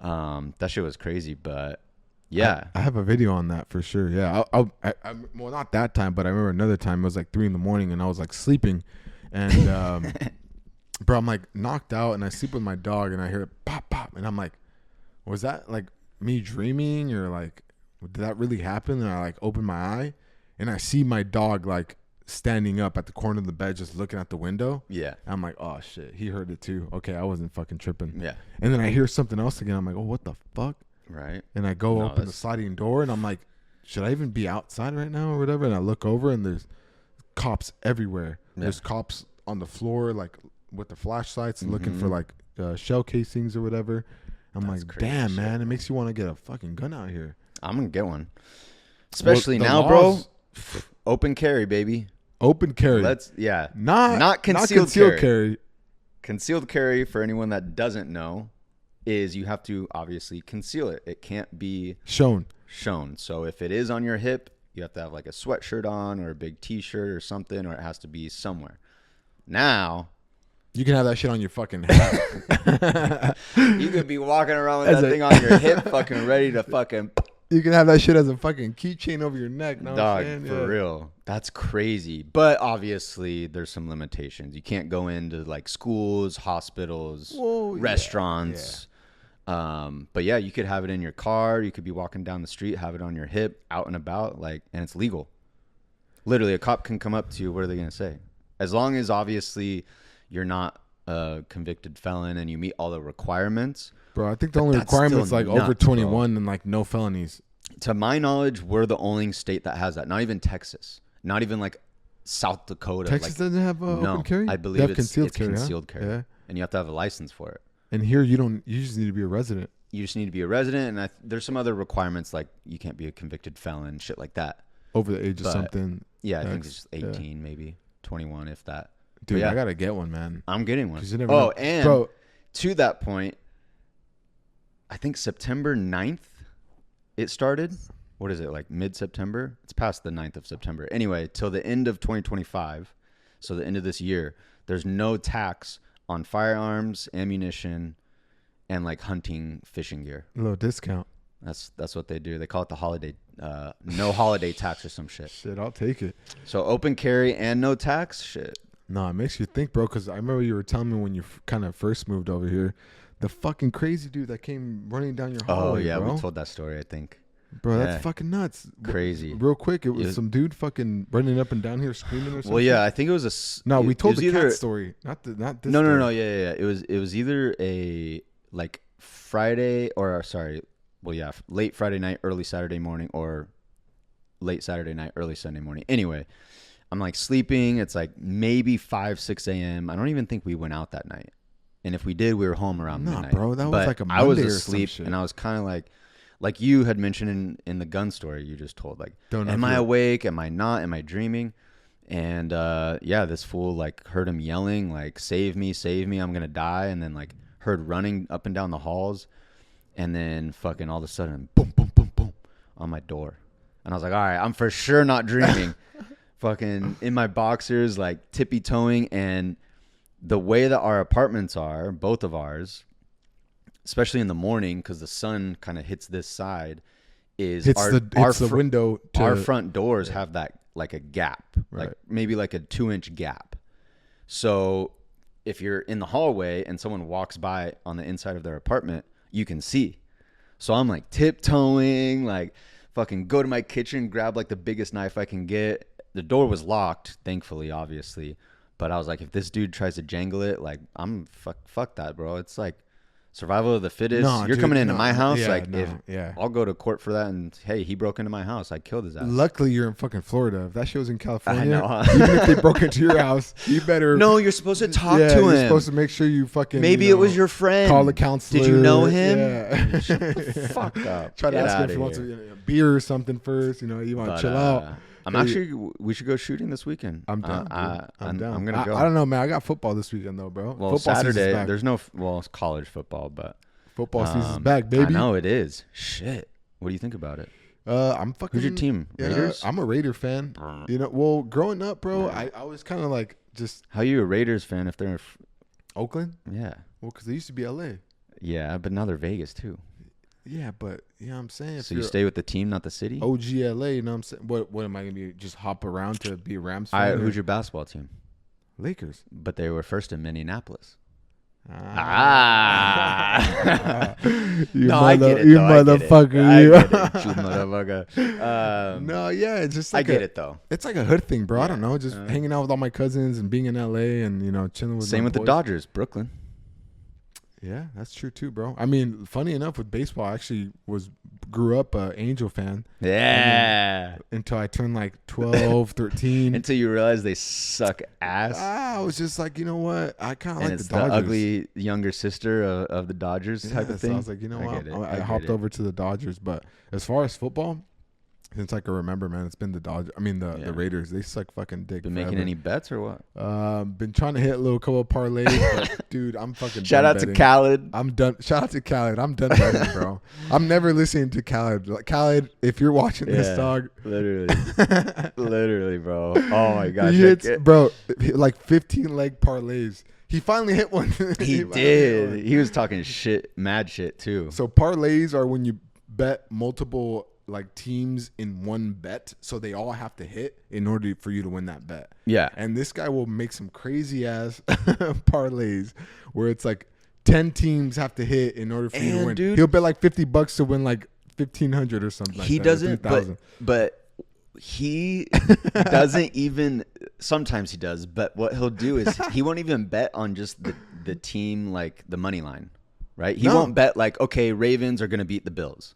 B: god.
A: That shit was crazy, but yeah.
B: I have a video on that for sure. Yeah. Well, not that time, but I remember another time. It was like 3 a.m. and I was like sleeping, and bro, I'm like knocked out, and I sleep with my dog, and I hear it pop, pop, and I'm like, was that like me dreaming, or like did that really happen? And I like open my eye, and I see my dog like standing up at the corner of the bed, just looking at the window.
A: Yeah.
B: I'm like, oh shit, he heard it too. Okay, I wasn't fucking tripping.
A: Yeah.
B: And then I hear something else again. I'm like, oh, what the fuck?
A: Right.
B: And I go open the sliding door, and I'm like, should I even be outside right now or whatever? And I look over, and there's cops everywhere. Yeah. There's cops on the floor, like with the flashlights, looking for like shell casings or whatever. I'm like, damn, man, it makes you want to get a fucking gun out here.
A: I'm gonna get one. Especially
B: Well, the
A: now, bro.
B: laws-
A: Open carry, baby.
B: Open carry.
A: Not concealed carry.
B: carry.
A: Concealed carry, for anyone that doesn't know, is you have to obviously conceal it. It can't be
B: Shown.
A: So if it is on your hip, you have to have like a sweatshirt on or a big t-shirt or something, or it has to be somewhere. Now
B: You can have that shit on your fucking hat.
A: you could be walking around with that thing on your hip, fucking ready to fucking.
B: You can have that shit as a fucking keychain over your neck. Know
A: Dog,
B: what I'm saying?
A: for real. That's crazy. But obviously, there's some limitations. You can't go into like schools, hospitals, restaurants. But yeah, you could have it in your car. You could be walking down the street, have it on your hip, out and about, like, and it's legal. Literally, a cop can come up to you. What are they gonna say? As long as obviously you're not a convicted felon and you meet all the requirements.
B: Bro, I think the only requirement's like over 21 and like no felonies.
A: To my knowledge, we're the only state that has that. Not even Texas. Not even like South Dakota.
B: Texas doesn't have open carry?
A: I believe it's concealed carry.
B: Yeah.
A: And you have to have a license for it.
B: And here you don't. You just need to be a resident.
A: You just need to be a resident, and there's some other requirements like you can't be a convicted felon, shit like that.
B: Over the age of something.
A: Yeah, I think it's 18, maybe 21, if that.
B: Dude,
A: yeah,
B: I gotta get one, man.
A: I'm getting one.
B: Know.
A: And
B: bro,
A: to that point, I think September 9th it started. What is it, like mid-September? It's past the 9th of September. Anyway, till the end of 2025, so the end of this year, there's no tax on firearms, ammunition, and like hunting, fishing gear.
B: A little discount.
A: That's what they do. They call it the holiday, no holiday tax or some shit.
B: Shit, I'll take it.
A: So open carry and no tax, shit.
B: No, it makes you think, bro. Because I remember you were telling me when you kind of first moved over here, the fucking crazy dude that came running down your hallway.
A: Oh yeah,
B: bro.
A: we told that story, I think.
B: Bro, that's fucking nuts.
A: Crazy.
B: Real quick, it was some dude fucking running up and down here screaming or something.
A: Well, yeah, I think it was
B: No, we told the
A: cat
B: story, not this.
A: No. Yeah. It was either a like Friday or sorry, well, yeah, late Friday night, early Saturday morning, or late Saturday night, early Sunday morning. Anyway, I'm like sleeping. It's like maybe 5-6 a.m. I don't even think we went out that night. And if we did, we were home around midnight.
B: Bro, that was like a Monday
A: I was
B: or
A: asleep,
B: some shit.
A: and I was kind of like you had mentioned in the gun story you just told. Like,
B: Don't
A: am I awake? Am I not? Am I dreaming? And yeah, this fool like heard him yelling like, save me, I'm gonna die. And then like heard running up and down the halls. And then fucking all of a sudden, boom, boom, boom, boom, on my door. And I was like, all right, I'm for sure not dreaming. Fucking in my boxers, like tippy-toeing. And the way that our apartments are, both of ours, especially in the morning, because the sun kind of hits this side, is
B: our window.
A: Our front doors have that like a gap,
B: right.
A: like maybe like a 2-inch gap. So if you're in the hallway and someone walks by on the inside of their apartment, you can see. So I'm like tiptoeing, like fucking go to my kitchen, grab like the biggest knife I can get. The door was locked, thankfully, obviously. But I was like, if this dude tries to jangle it, like I'm fuck that, bro. It's like survival of the fittest. You're coming into my house, I'll go to court for that. And hey, he broke into my house. I killed his ass.
B: Luckily, you're in fucking Florida. If that shit was in California,
A: I know, huh?
B: Even if they broke into your house, you better.
A: No, you're supposed to talk to him.
B: You're supposed to make sure you fucking.
A: Maybe it was your friend.
B: Call the counselor.
A: Did you know him?
B: Yeah.
A: Shut the fuck up.
B: Try to ask him if he wants a beer or something first. You know, you want to chill out.
A: We should go shooting this weekend.
B: I'm down. I'm down.
A: I'm gonna go.
B: I don't know, man. I got football this weekend though, bro.
A: Well,
B: football
A: Saturday there's no it's college football, but
B: football season's back, baby.
A: I know it is. Shit. What do you think about it?
B: I'm fucking.
A: Who's your team? Raiders?
B: I'm a Raider fan. You know, well, growing up, bro, I was kind of like just.
A: How are you a Raiders fan if they're in
B: Oakland?
A: Yeah.
B: Well, because they used to be LA.
A: Yeah, but now they're Vegas too.
B: Yeah, but you know what I'm saying?
A: So you stay with the team, not the city?
B: OG LA, you know what I'm saying? What am I going to be? Just hop around to be a Rams fan?
A: Who's your basketball team?
B: Lakers.
A: But they were first in Minneapolis.
B: You
A: motherfucker. You motherfucker.
B: No, yeah, it's just like
A: I get it though.
B: It's like a hood thing, bro. I don't know, just hanging out with all my cousins and being in LA and you know chilling with.
A: Same with the Dodgers, Brooklyn.
B: Yeah, that's true too, bro. I mean, funny enough, with baseball, I actually grew up an Angel fan.
A: Yeah.
B: Until I turned like 12, 13.
A: Until you realize they suck ass.
B: I was just like, you know what? I kind of like the
A: it's
B: Dodgers.
A: The ugly younger sister of the Dodgers type of thing.
B: So I was like, you know what? I hopped over to the Dodgers. But as far as football, Since I can remember, man, it's been the Dodgers. I mean, the Raiders. They suck fucking dick.
A: Been making any bets or what?
B: Been trying to hit a little couple of parlays, but dude, I'm fucking
A: Shout
B: done
A: out
B: betting.
A: to Khaled.
B: I'm done. Shout out to Khaled. I'm done betting, bro. I'm never listening to Khaled. Like, Khaled, if you're watching this, dog.
A: Literally, bro. Oh my gosh.
B: He hits, bro, like 15 leg parlays. He finally hit one.
A: He did. He was talking shit, mad shit too.
B: So parlays are when you bet multiple like teams in one bet, so they all have to hit in order for you to win that bet.
A: Yeah.
B: And this guy will make some crazy ass parlays where it's like 10 teams have to hit in order for you to win.
A: Dude,
B: he'll bet like $50 to win like 1,500 or something.
A: He
B: like that,
A: doesn't, but he doesn't even. Sometimes he does, but what he'll do is he won't even bet on just the team, like the money line, right? He won't bet like, okay, Ravens are going to beat the Bills.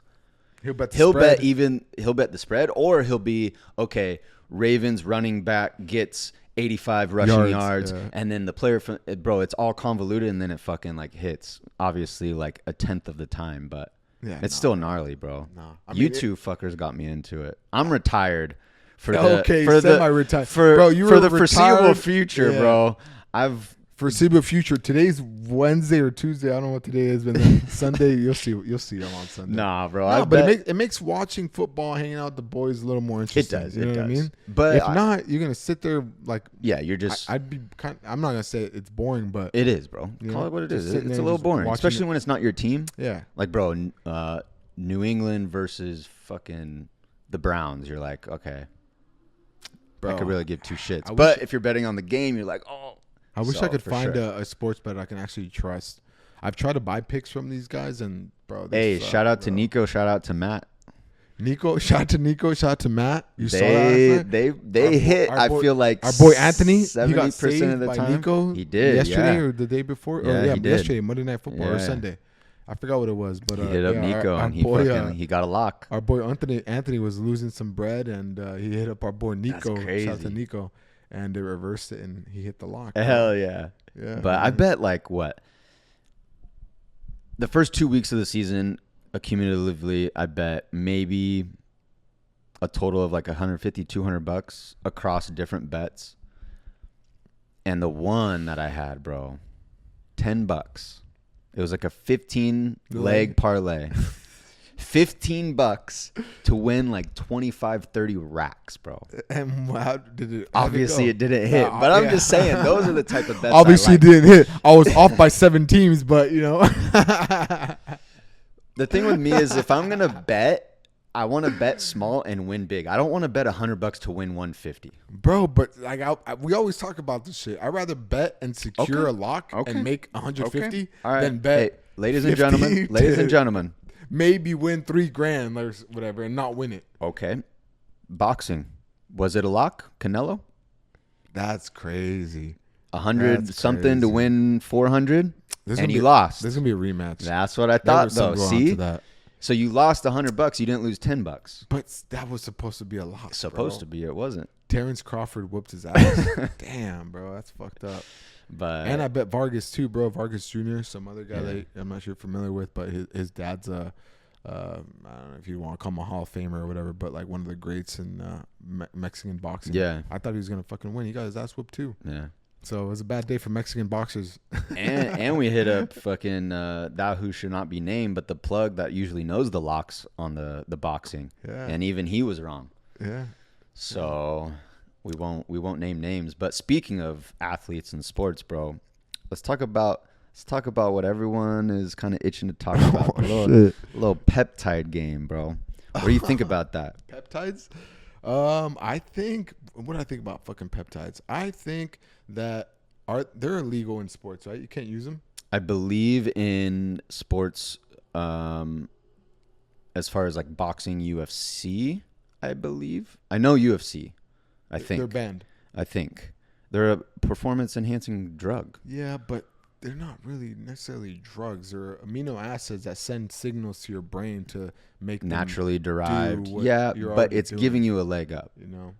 A: He'll bet the spread, or he'll be, okay, Ravens running back gets 85 rushing yards, and then the player from, bro, it's all convoluted, and then it fucking like hits, obviously like a tenth of the time, but it's still gnarly, bro. No, I mean, you two fuckers got me into it. I'm retired for the foreseeable future, bro.
B: Foreseeable future. Today's Wednesday or Tuesday. I don't know what today is, but then Sunday you'll see them on Sunday.
A: Nah, bro.
B: But it makes watching football, hanging out with the boys a little more interesting. It does. You know what I mean?
A: But
B: if not, you're gonna sit there like
A: you're just.
B: I'd be I'm not gonna say it's boring, but
A: it is, bro. Call it what it is. It's a little boring, especially when it's not your team.
B: Yeah.
A: Like, bro, New England versus fucking the Browns. You're like, okay, bro, I could really give two shits. But if you're betting on the game, you're like, oh.
B: I wish I could find a sports bet I can actually trust. I've tried to buy picks from these guys, and bro.
A: Shout out to Nico. Shout out to Matt.
B: Shout out to Nico. Shout out to Matt. You saw that?
A: They hit. I feel like
B: our boy Anthony.
A: 70% of the time.
B: Nico
A: he did
B: yesterday or the day before.
A: Yeah, he did.
B: Yesterday, Monday Night Football or Sunday. I forgot what it was, but
A: he hit up Nico and he got a lock.
B: Our boy Anthony was losing some bread, and he hit up our boy Nico.
A: That's crazy.
B: Shout out to Nico. And they reversed it, and he hit the lock.
A: Hell yeah. Yeah. But I bet, like, what? The first 2 weeks of the season, accumulatively, I bet maybe a total of like $150, $200 across different bets. And the one that I had, bro, $10. It was like a 15-leg parlay. $15 to win like 25, 30 racks, bro.
B: And how did it?
A: Obviously, it didn't hit, but I'm just saying those are the type of bets.
B: Obviously, it didn't hit. I was off by 7 teams, but you know.
A: The thing with me is, if I'm gonna bet, I want to bet small and win big. I don't want to bet $100 to win 150,
B: bro. But like, we always talk about this shit. I'd rather bet and secure a lock and make 150 than bet. Hey,
A: ladies and gentlemen.
B: Maybe win $3,000 or whatever and not win it.
A: Okay. Boxing. Was it a lock? Canelo?
B: That's crazy.
A: 100 something to win 400 and you lost.
B: There's going to be a rematch.
A: That's what I thought though. See? So you lost $100. You didn't lose $10.
B: But that was supposed to be a lock.
A: Supposed to be. It wasn't.
B: Terrence Crawford whooped his ass. Damn, bro. That's fucked up. And I bet Vargas too, bro. Vargas Jr., some other guy that I'm not sure you're familiar with, but his dad's I don't know if you want to call him a Hall of Famer or whatever, but like one of the greats in Mexican boxing.
A: Yeah.
B: I thought he was gonna fucking win. He got his ass whooped too.
A: Yeah.
B: So it was a bad day for Mexican boxers.
A: and we hit up fucking that who should not be named, but the plug that usually knows the locks on the boxing. Yeah. And even he was wrong.
B: Yeah.
A: So. We won't name names, but speaking of athletes and sports, bro, let's talk about what everyone is kind of itching to talk about. A little peptide game, bro. What do you think about that?
B: Peptides? I think what do I think about fucking peptides? I think that they're illegal in sports, right? You can't use them.
A: I believe in sports, as far as like boxing, UFC. I believe I know UFC. I think
B: they're banned.
A: I think they're a performance-enhancing drug.
B: Yeah, but they're not really necessarily drugs. They're amino acids that send signals to your brain to make
A: naturally derived. Yeah, but it's giving you a leg up.
B: You know.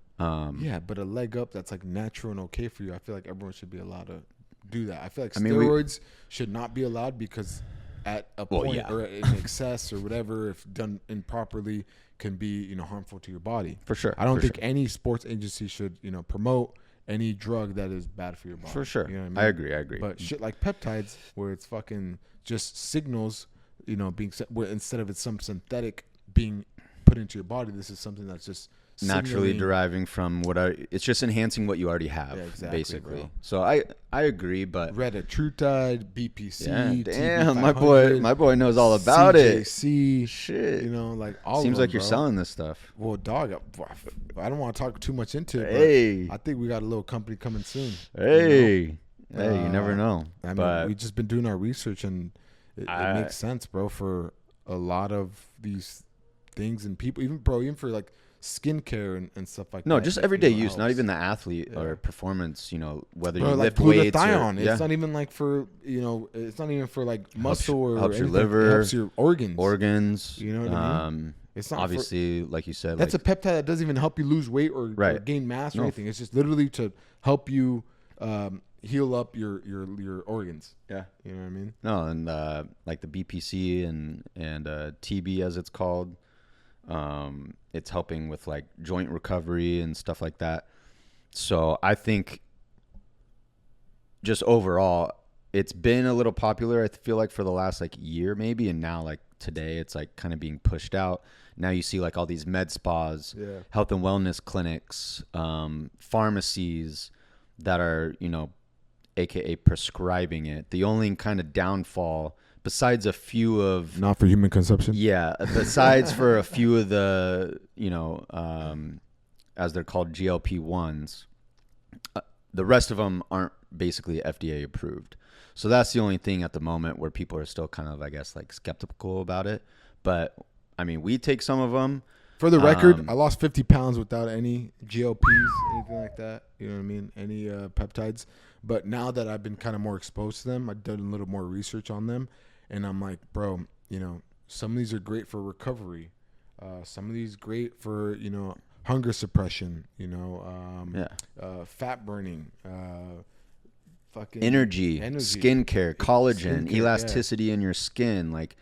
B: Yeah, but a leg up that's like natural and okay for you. I feel like everyone should be allowed to do that. I feel like steroids should not be allowed because at a
A: Well,
B: point
A: yeah.
B: or in excess or whatever, if done improperly, can be, you know, harmful to your body.
A: For sure.
B: I don't
A: for
B: think
A: sure.
B: any sports agency should, you know, promote any drug that is bad for your body.
A: For sure.
B: You know what I mean?
A: I agree. I agree.
B: But shit like peptides, where it's fucking just signals, you know, where instead of it's some synthetic being put into your body, this is something that's just
A: Naturally
B: signaling.
A: deriving from it's just enhancing what you already have,
B: Yeah, exactly,
A: basically.
B: bro.
A: So I agree, but
B: Retatrutide, BPC,
A: yeah, damn,
B: TB500,
A: my boy knows all about
B: CJC,
A: it. Shit,
B: you know, like all
A: seems
B: of them,
A: like you're
B: bro.
A: selling this stuff.
B: Well, dog, I don't want to talk too much into it,
A: Hey,
B: but I think we got a little company coming soon.
A: hey,
B: you know?
A: hey, you never know.
B: I mean,
A: but
B: we've just been doing our research, and it makes sense, bro, for a lot of these things and people, even for like skincare and stuff like that.
A: no, just everyday
B: you know,
A: use, not
B: helps.
A: even the athlete or performance. You know, whether
B: Bro,
A: you
B: like
A: lift weights
B: glutathione,
A: or
B: it's not even like for, you know, it's not even for like muscle or
A: helps your
B: anything.
A: liver,
B: it helps your
A: organs.
B: You know what I mean? It's not
A: obviously, like you said,
B: that's
A: like,
B: a peptide that doesn't even help you lose weight or gain mass or anything. It's just literally to help you heal up your organs.
A: yeah.
B: You know what I mean?
A: No, and like the BPC and TB as it's called, it's helping with like joint recovery and stuff like that. So I think just overall, it's been a little popular. I feel like for the last like year maybe, and now like today it's like kind of being pushed out. Now you see like all these med spas, health and wellness clinics, pharmacies that are, you know, AKA prescribing it. The only kind of downfall, besides a few of
B: not for human consumption.
A: Yeah, besides for a few of the, you know, as they're called GLP-1s, the rest of them aren't basically FDA approved. So that's the only thing at the moment where people are still kind of, I guess, like skeptical about it. But I mean, we take some of them.
B: For the record, I lost 50 pounds without any GLPs, anything like that. You know what I mean? Any peptides. But now that I've been kind of more exposed to them, I've done a little more research on them. And I'm like, bro, you know, some of these are great for recovery. Some of these great for, you know, hunger suppression, you know, fat burning, fucking
A: energy, skincare, collagen, elasticity in your skin. Like,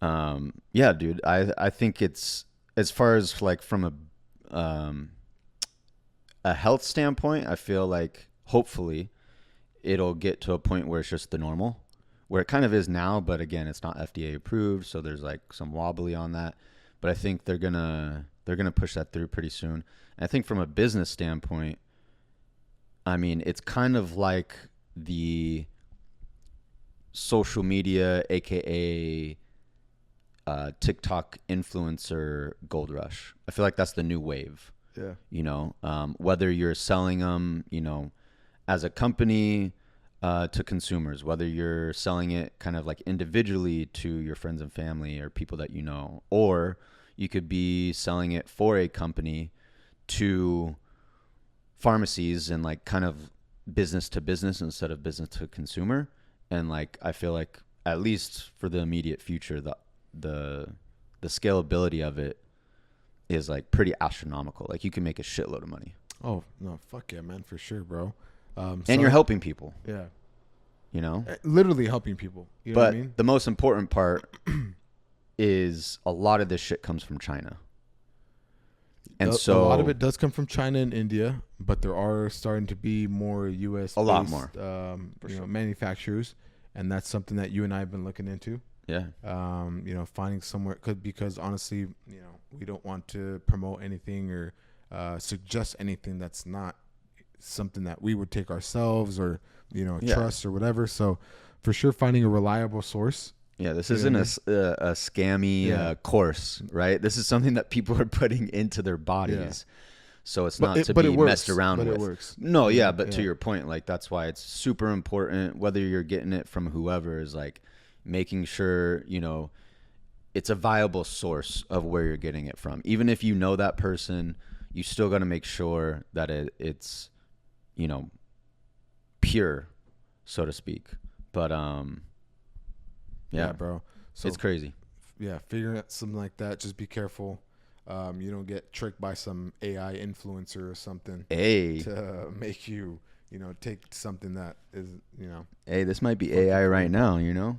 A: yeah, dude, I think it's, as far as like from a health standpoint, I feel like hopefully it'll get to a point where it's just the normal, where it kind of is now, but again, it's not FDA approved, so there's like some wobbly on that. But I think they're gonna push that through pretty soon. And I think from a business standpoint, I mean, it's kind of like the social media, aka TikTok influencer gold rush. I feel like that's the new wave.
B: Yeah.
A: You know, whether you're selling them, you know, as a company to consumers, whether you're selling it kind of like individually to your friends and family or people that you know, or you could be selling it for a company to pharmacies and like kind of business to business instead of business to consumer. And like, I feel like at least for the immediate future, the scalability of it is like pretty astronomical. Like you can make a shitload of money.
B: Oh no, fuck yeah, man, for sure, bro.
A: And you're helping people.
B: Yeah.
A: You know,
B: literally helping people. You know what I mean?
A: The most important part is a lot of this shit comes from China. And so
B: a lot of it does come from China and India, but there are starting to be more U.S.
A: A lot more.
B: You know, manufacturers, and that's something that you and I have been looking into.
A: Yeah.
B: You know, finding somewhere because honestly, you know, we don't want to promote anything or suggest anything that's not something that we would take ourselves or, you know, trust or whatever. So for sure, finding a reliable source.
A: Yeah, this isn't a scammy course, right? This is something that people are putting into their bodies. So it's not to be messed around with.
B: But it works.
A: No, yeah, but to your point, like that's why it's super important, whether you're getting it from whoever, is like making sure, you know, it's a viable source of where you're getting it from. Even if you know that person, you still got to make sure that it's, you know, pure, so to speak. But yeah,
B: bro. So
A: it's crazy.
B: Yeah, figuring out something like that. Just be careful. You don't get tricked by some AI influencer or something to make you, you know, take something that is, you know.
A: Hey, this might be AI right now, you know.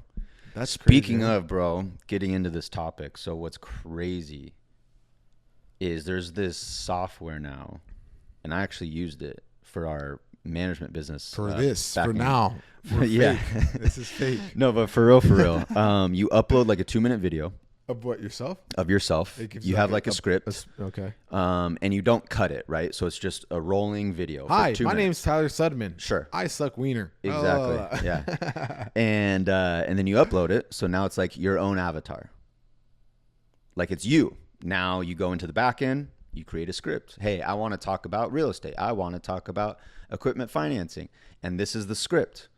B: That's
A: Speaking
B: crazy, huh?
A: of, bro, getting into this topic. So what's crazy is there's this software now, and I actually used it for our management business
B: For
A: back in.
B: now, we're
A: Yeah.
B: fake. This is fake.
A: No, but for real, for real. You upload like a 2-minute video
B: Of what, yourself?
A: of yourself.
B: It gives
A: You have like a script,
B: okay.
A: and you don't cut it, right? So it's just a rolling video.
B: Hi,
A: for 2
B: my
A: minutes.
B: name's Tyler Sudman.
A: Sure.
B: I suck wiener.
A: Exactly.
B: Oh.
A: Yeah. And then you upload it. So now it's like your own avatar. Like it's you. Now you go into the back end, you create a script. Hey, I want to talk about real estate. I want to talk about equipment financing. And this is the script.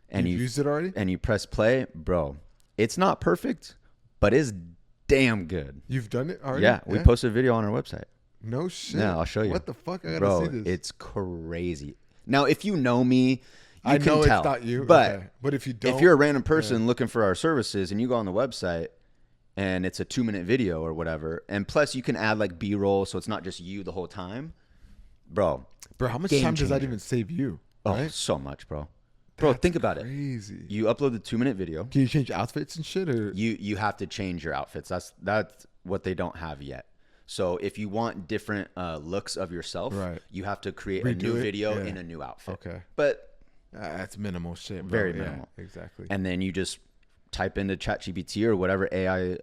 A: And
B: You've used it already?
A: And you press play, bro. It's not perfect, but it's damn good.
B: You've done it already?
A: Yeah, we posted a video on our website.
B: No shit.
A: Yeah, I'll show you.
B: What the fuck? I gotta
A: Bro,
B: see this.
A: it's crazy. Now, if you know me, you
B: I
A: can
B: know
A: tell.
B: it's not you.
A: But
B: okay. But if you don't,
A: if you're a random person looking for our services and you go on the website and it's a 2-minute video or whatever, and plus you can add like B-roll so it's not just you the whole time, bro,
B: how much
A: game
B: time does that
A: changer.
B: even save you?
A: Oh,
B: Right?
A: so much, bro. Bro, think about it.
B: Crazy.
A: You upload the 2-minute video.
B: Can you change outfits and shit, or
A: You have to change your outfits. That's what they don't have yet. So if you want different looks of yourself,
B: Right.
A: you have to create
B: Redo
A: a new
B: it?
A: video
B: Yeah.
A: in a new outfit.
B: Okay.
A: But
B: that's minimal shit, bro.
A: Very
B: Yeah,
A: minimal.
B: exactly.
A: and then you just type into ChatGPT or whatever AI,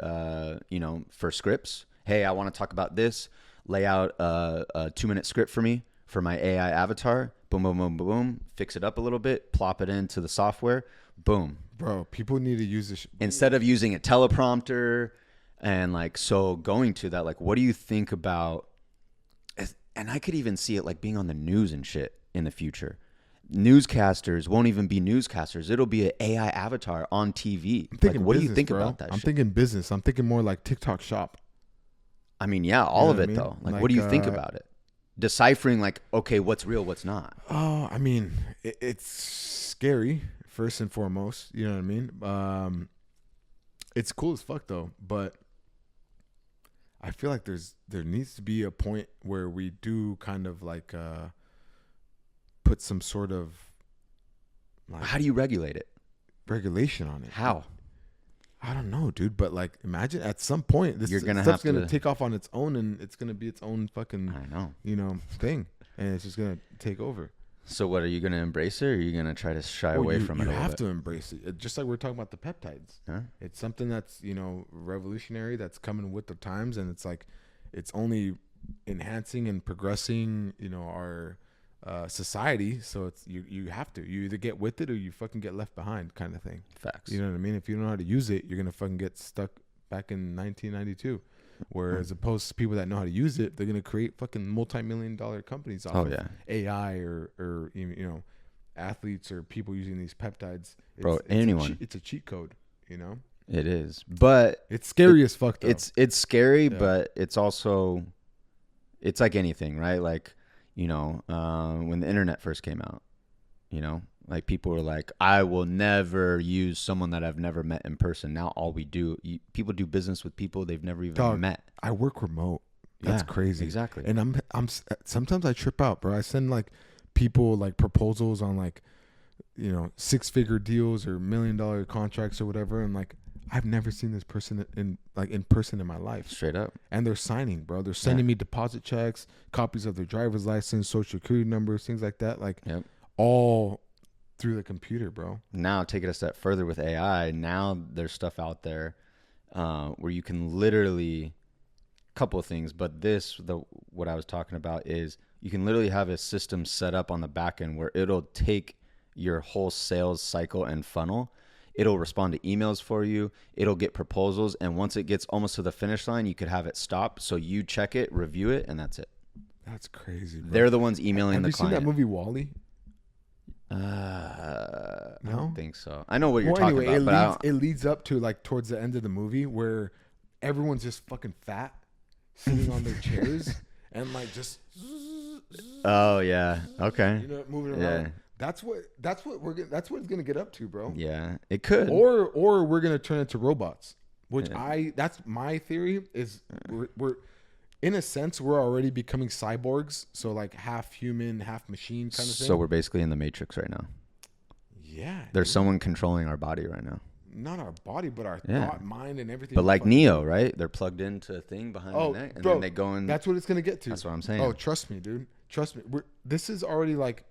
A: for scripts. Hey, I want to talk about this. Lay out a 2-minute script for me for my AI avatar. Boom, boom, boom, boom, boom. Fix it up a little bit. Plop it into the software. Boom.
B: Bro, people need to use this.
A: Instead of using a teleprompter and like, so going to that, like, what do you think about, and I could even see it like being on the news and shit in the future. Newscasters won't even be newscasters. It'll be an AI avatar on TV.
B: I'm
A: Like,
B: thinking
A: what do you
B: business,
A: think
B: bro.
A: about that
B: I'm
A: shit?
B: thinking business. I'm thinking more like TikTok Shop.
A: I mean, yeah, all
B: know
A: of
B: what I
A: it
B: mean?
A: though. Like,
B: Like,
A: what do you think about it? Deciphering like, okay, what's real, what's not.
B: Oh, I mean, it's scary first and foremost. You know what I mean? It's cool as fuck though, but I feel like there needs to be a point where we do kind of like put some sort of like
A: How do you regulate it?
B: regulation on it.
A: How?
B: I don't know, dude. But like, imagine at some point this
A: You're gonna
B: stuff's
A: have
B: gonna
A: to-
B: take off on its own, and it's gonna be its own fucking
A: I know.
B: thing, and it's just gonna take over.
A: So what, are you gonna embrace it, or are you gonna try to shy away from it?
B: You
A: a little
B: have
A: bit?
B: to embrace it. Just like we're talking about the peptides.
A: Huh?
B: It's something that's revolutionary, that's coming with the times, and it's like it's only enhancing and progressing our society. So it's you have to, you either get with it or you fucking get left behind, kind of thing.
A: Facts.
B: You know what I mean? If you don't know how to use it, you're gonna fucking get stuck back in 1992. Whereas opposed to people that know how to use it, they're gonna create fucking multi-million-dollar companies off
A: Oh
B: of
A: yeah.
B: AI or athletes or people using these peptides.
A: Bro,
B: It's
A: anyone.
B: it's a cheat code.
A: It is, but
B: It's scary as fuck though.
A: it's scary,
B: Yeah.
A: but it's also, it's like anything, right? Like, when the internet first came out, like people were like, I will never use someone that I've never met in person. Now all we do, people do business with people they've never even
B: Dog,
A: met.
B: I work remote. That's
A: Yeah,
B: crazy.
A: exactly.
B: And I'm sometimes I trip out, bro. I send like people like proposals on like 6-figure deals or $1 million contracts or whatever, and like I've never seen this person in person in my life.
A: Straight up.
B: And they're signing, bro. They're sending me deposit checks, copies of their driver's license, social security numbers, things like that. Like
A: Yep.
B: all through the computer, bro.
A: Now take it a step further with AI. Now there's stuff out there where you can literally, couple of things, but what I was talking about is you can literally have a system set up on the back end where it'll take your whole sales cycle and funnel. It'll respond to emails for you. It'll get proposals. And once it gets almost to the finish line, you could have it stop. So you check it, review it, and that's it.
B: That's crazy, bro.
A: They're the ones emailing
B: Have
A: the
B: you
A: client.
B: seen that movie WALL-E?
A: I
B: No?
A: don't think so. I know what you're
B: Well,
A: talking
B: anyway,
A: about, but
B: it leads up to like towards the end of the movie where everyone's just fucking fat, sitting on their chairs and like just
A: oh yeah, okay,
B: moving
A: yeah,
B: around. That's what it's gonna get up to, bro.
A: yeah, it could.
B: Or we're gonna turn into robots, which
A: Yeah.
B: that's my theory is we're in a sense we're already becoming cyborgs, so like half human, half machine kind of thing.
A: So we're basically in the Matrix right now.
B: Yeah,
A: There's
B: dude.
A: someone controlling our body right now.
B: not our body, but our
A: Yeah.
B: thought, mind, and everything.
A: But like
B: fucking-
A: Neo, right? They're plugged into a thing behind
B: Oh,
A: the neck, and
B: bro,
A: then they go in.
B: That's what it's gonna get to.
A: That's what I'm saying.
B: Oh, trust me, dude. Trust me. This is already like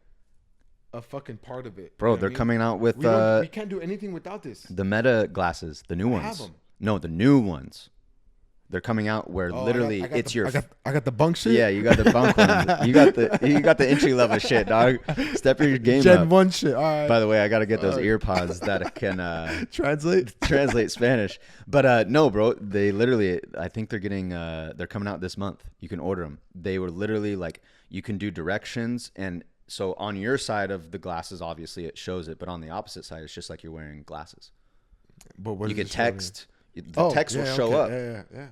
B: a fucking part of it.
A: Bro,
B: You know
A: they're
B: what I mean?
A: coming out with
B: We can't do anything without this.
A: the Meta glasses, the new
B: I
A: ones.
B: have 'em.
A: No, the new ones. They're coming out where
B: Oh,
A: literally
B: I got
A: it's
B: the,
A: your.
B: I got the bunk shit.
A: Yeah, you got the bunk ones. You got the entry level shit, dog. Step your game
B: Gen
A: up.
B: 1 shit. All right.
A: By the way, I got to get those ear pods that can
B: Translate.
A: Spanish. But no, bro, they literally, I think they're getting, they're coming out this month. You can order them. They were literally like, you can do directions. And so on your side of the glasses, obviously it shows it. But on the opposite side, it's just like you're wearing glasses.
B: But what
A: You
B: does
A: can
B: it show
A: text. The text will show up.
B: Yeah.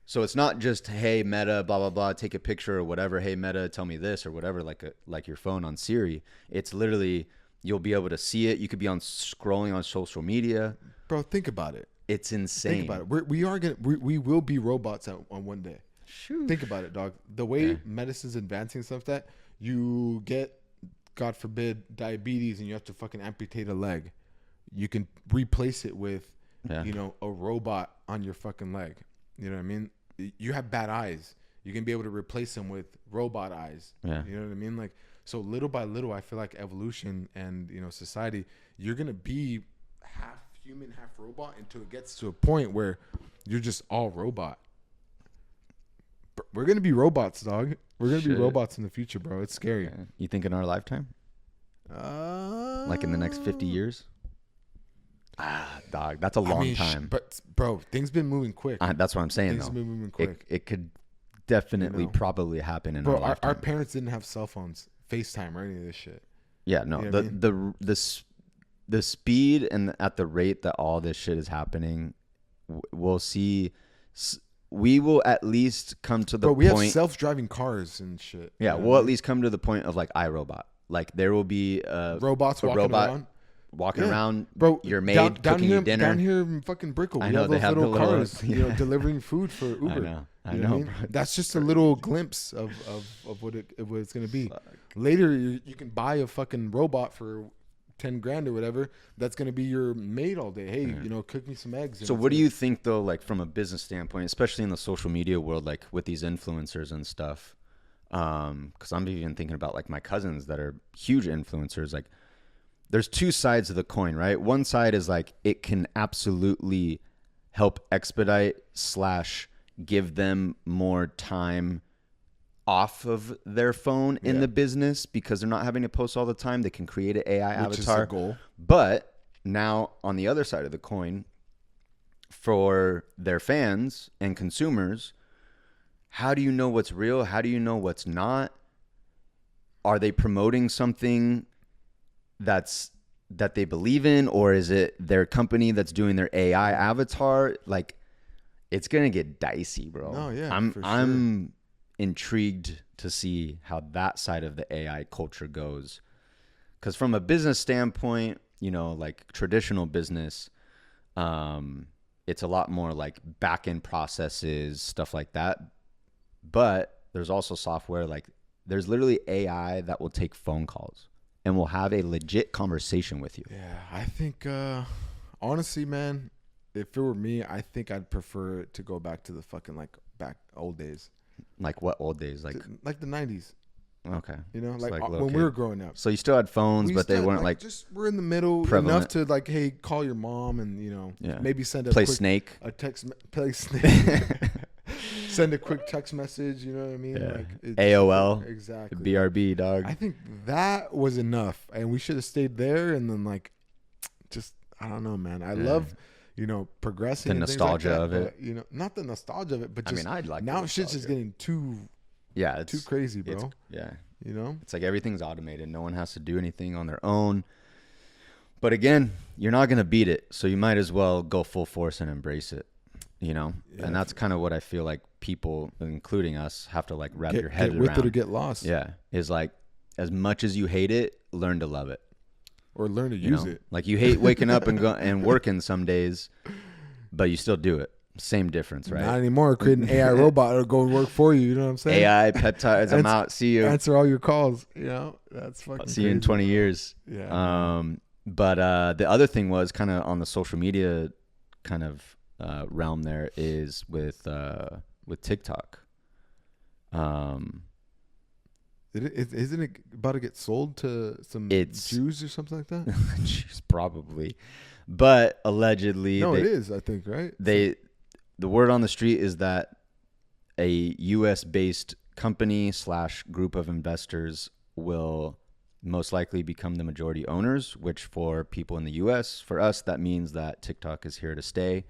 A: So it's not just, hey, Meta, blah, blah, blah, take a picture or whatever. Hey, Meta, tell me this or whatever, like your phone on Siri. It's literally, you'll be able to see it. You could be scrolling on social media.
B: Bro, think about it.
A: It's insane.
B: Think about it. We will be robots on one day.
A: Shoot.
B: Think about it, dog. The way medicine's advancing, stuff that you get, God forbid, diabetes, and you have to fucking amputate a leg. You can replace it with, a robot on your fucking leg. You know what I mean? You have bad eyes. You can be able to replace them with robot eyes.
A: Yeah.
B: You know what I mean? Like, so little by little, I feel like evolution and, society, you're going to be half human, half robot until it gets to a point where you're just all robot. We're going to be robots, dog. We're going to be robots in the future, bro. It's scary.
A: Yeah. You think in our lifetime? Like in the next 50 years? Dog, that's a long time.
B: But, bro, things been moving quick.
A: That's what I'm saying,
B: Things
A: though.
B: been moving quick.
A: It could definitely probably happen in our lifetime.
B: Our parents didn't have cell phones, FaceTime, or any of this shit.
A: Yeah, no.
B: You know what I mean?
A: The speed and at the rate that all this shit is happening, we'll see. We will at least come to the point.
B: We have self-driving cars and shit.
A: Yeah, we'll at least come to the point of like iRobot. Like there will be
B: robots
A: walking around,
B: bro.
A: Your maid cooking you dinner.
B: Down here in fucking Brickell, we have those little cars, delivering food for Uber.
A: I know.
B: Bro. That's just a little glimpse of what it's gonna be. Later, you can buy a fucking robot for $10,000 or whatever. That's gonna be your maid all day. Hey, cook me some eggs.
A: So what do you think though, like from a business standpoint, especially in the social media world, like with these influencers and stuff? Because I'm even thinking about like my cousins that are huge influencers. Like, there's two sides of the coin, right? One side is like it can absolutely help expedite / give them more time off of their phone in the business because they're not having to post all the time. They can create an AI avatar.
B: Which is the goal.
A: But now on the other side of the coin, for their fans and consumers, how do you know what's real? How do you know what's not? Are they promoting something that they believe in, or is it their company that's doing their AI avatar? Like, it's gonna get dicey, bro.
B: Oh yeah,
A: I'm intrigued to see how that side of the AI culture goes, because from a business standpoint, like traditional business, it's a lot more like back-end processes, stuff like that. But there's also software, like there's literally AI that will take phone calls and will have a legit conversation with you.
B: Yeah, I think, honestly, man, if it were me, I think I'd prefer it to go back to the fucking back old days.
A: Like what old days? Like
B: the 90s.
A: Okay.
B: When we were growing up.
A: So you still had phones, but they weren't like
B: just we're in the middle
A: prevalent.
B: Enough to hey, call your mom and maybe send
A: play
B: Snake. Send a quick text message, you know what I mean?
A: Yeah. AOL.
B: Exactly.
A: BRB, dog.
B: I think that was enough, and we should have stayed there. And then I don't know, man. I love, progressing.
A: The nostalgia of it.
B: Not the nostalgia of it, but just
A: I'd like
B: now shit's just getting too crazy, bro.
A: It's like everything's automated. No one has to do anything on their own. But again, you're not gonna beat it, so you might as well go full force and embrace it. And that's kind of what I feel like people, including us, have to like wrap your head around.
B: Get with it or get lost.
A: Yeah, is like as much as you hate it, learn to love it,
B: or learn to use it.
A: Like you hate waking up and and working some days, but you still do it. Same difference, right?
B: Not anymore. Create an AI robot or go work for you. You know what I'm saying?
A: AI peptides. I'm out. See you.
B: Answer all your calls. That's fucking.
A: See you in 20 years.
B: Yeah.
A: But the other thing was kind of on the social media kind of realm there is with TikTok.
B: Isn't it about to get sold to some Jews or something like that?
A: Jews, probably, but allegedly,
B: no, it is. I think right.
A: The word on the street is that a U.S. based company / group of investors will most likely become the majority owners, which for people in the U.S., for us, that means that TikTok is here to stay,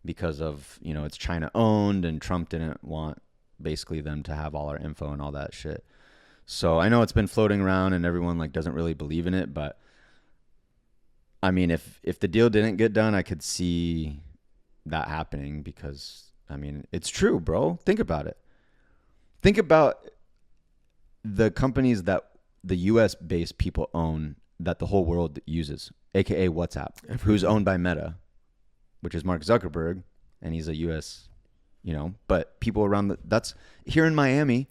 A: because of, it's China owned and Trump didn't want basically them to have all our info and all that shit. So I know it's been floating around and everyone like doesn't really believe in it, but I mean, if the deal didn't get done, I could see that happening because I mean, it's true, bro. Think about it. Think about the companies that the US based people own that the whole world uses, aka WhatsApp, who's owned by Meta, which is Mark Zuckerberg, and he's a US, but people around that's here in Miami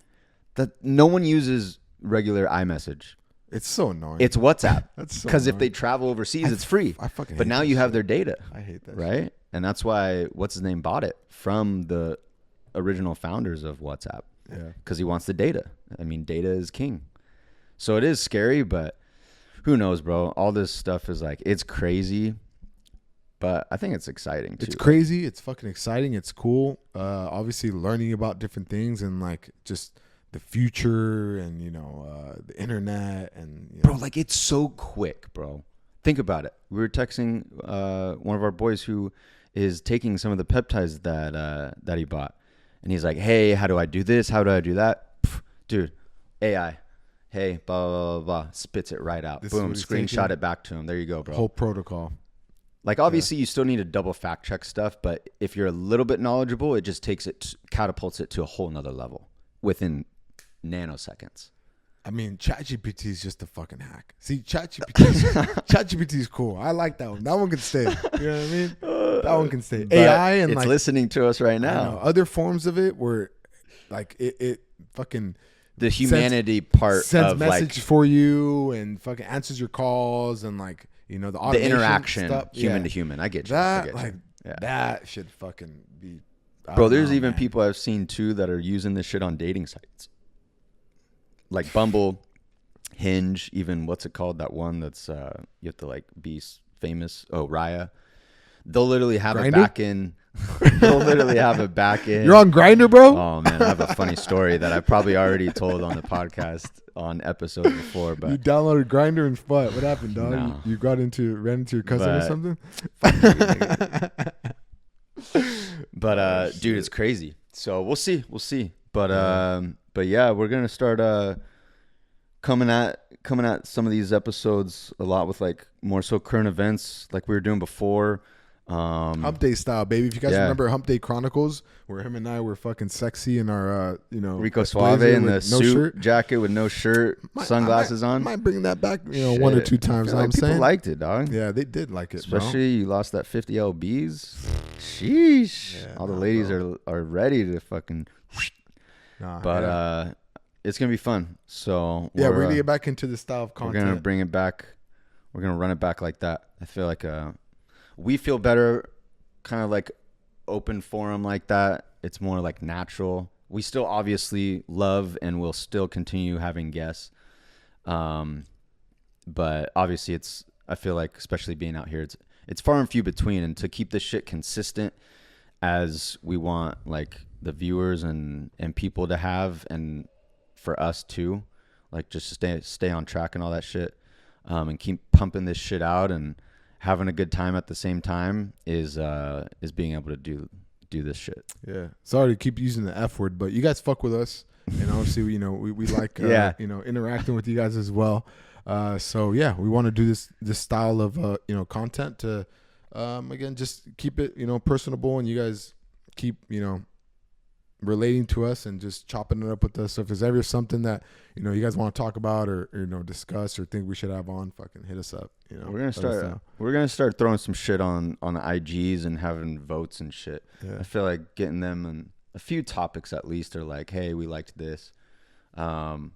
A: that no one uses regular iMessage.
B: It's so annoying.
A: It's WhatsApp.
B: That's so
A: because if they travel overseas, it's free.
B: I fucking hate
A: but now
B: that
A: you have
B: shit.
A: their data.
B: I hate that
A: right?
B: shit.
A: And that's why what's his name bought it from the original founders of WhatsApp.
B: Yeah.
A: Because he wants the data. I mean, data is king. So it is scary, but who knows, bro? All this stuff is like, it's crazy, but I think it's exciting too.
B: It's crazy. It's fucking exciting. It's cool. Obviously learning about different things and like just the future and, the internet and,
A: Bro, like it's so quick, bro. Think about it. We were texting one of our boys who is taking some of the peptides that he bought. And he's like, hey, how do I do this? How do I do that? Pff, dude, AI. Hey, blah, blah, blah, blah. Spits it right out. Boom, screenshot it back to him. There you go, bro.
B: Whole protocol.
A: Like, obviously, you still need to double fact check stuff. But if you're a little bit knowledgeable, it just catapults it to a whole nother level within nanoseconds.
B: I mean, ChatGPT is just a fucking hack. See, ChatGPT is cool. I like that one. That one can stay. You know what I mean? That one can stay.
A: But
B: AI and
A: it's listening to us right now.
B: Other forms of it where, like, it fucking
A: the humanity part
B: sends
A: of
B: message for you and fucking answers your calls and like the automation
A: the interaction,
B: stuff.
A: human to human. I get you.
B: That that should fucking be.
A: Bro, there's even people I've seen too that are using this shit on dating sites. Like Bumble, Hinge, even what's it called? That one that's you have to like be famous. Oh, Raya. They'll literally have
B: Grindr?
A: a back end. They'll literally have a back end.
B: You're on Grindr, bro?
A: Oh man, I have a funny story that I probably already told on the podcast on episodes before. But
B: you downloaded Grindr and what? What happened, dog?
A: No.
B: You ran into your cousin or something?
A: But dude, it's crazy. So we'll see. But yeah, we're gonna start coming at some of these episodes a lot with like more so current events like we were doing before.
B: Hump Day style, baby. If you guys remember Hump Day Chronicles, where him and I were fucking sexy in our
A: Rico Suave in the suit jacket with no shirt, sunglasses on.
B: Might bring that back, one or two times.
A: Like people liked it, dog.
B: Yeah, they did like it,
A: especially you lost that 50 lbs. Sheesh. All the ladies are ready to fucking. It's gonna be fun. So
B: we're gonna get back into the style of content.
A: We're gonna bring it back. We're gonna run it back like that. I feel like we feel better, kind of like open forum like that. It's more like natural. We still obviously love and will still continue having guests, but obviously I feel like, especially being out here, it's far and few between. And to keep this shit consistent, as we want like the viewers and people to have, and for us too, like just stay on track and all that shit, and keep pumping this shit out and having a good time at the same time is being able to do this shit.
B: Yeah. Sorry to keep using the F word, but you guys fuck with us, and obviously we like interacting with you guys as well. So yeah, we want to do this style of content to again just keep it personable, and you guys keep relating to us and just chopping it up with us. So if there's ever something that you guys want to talk about or discuss or think we should have on, fucking hit us up.
A: We're gonna start throwing some shit on IGs and having votes and shit.
B: Yeah.
A: I feel like getting them and a few topics at least are like, hey, we liked this, and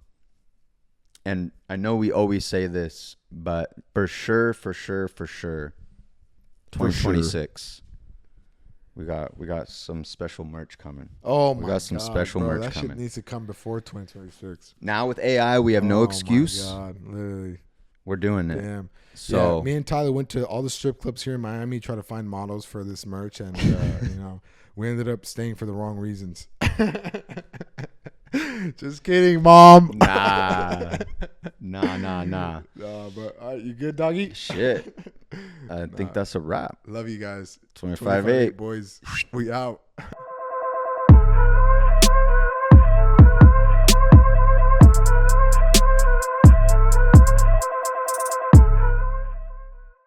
A: and I know we always say this, but for sure, 2026. We got some special merch coming.
B: Oh
A: we
B: my
A: got some
B: God,
A: special
B: bro,
A: merch
B: that
A: coming.
B: shit needs to come before 2026.
A: Now with AI, we have no excuse.
B: Oh my God, literally.
A: We're doing it.
B: Damn.
A: So
B: yeah, me and Tyler went to all the strip clubs here in Miami, try to find models for this merch, and we ended up staying for the wrong reasons. Just kidding, Mom.
A: nah.
B: But all right, you good, doggy?
A: Shit. I think that's a wrap.
B: Love you guys.
A: 25-8.
B: boys. We out.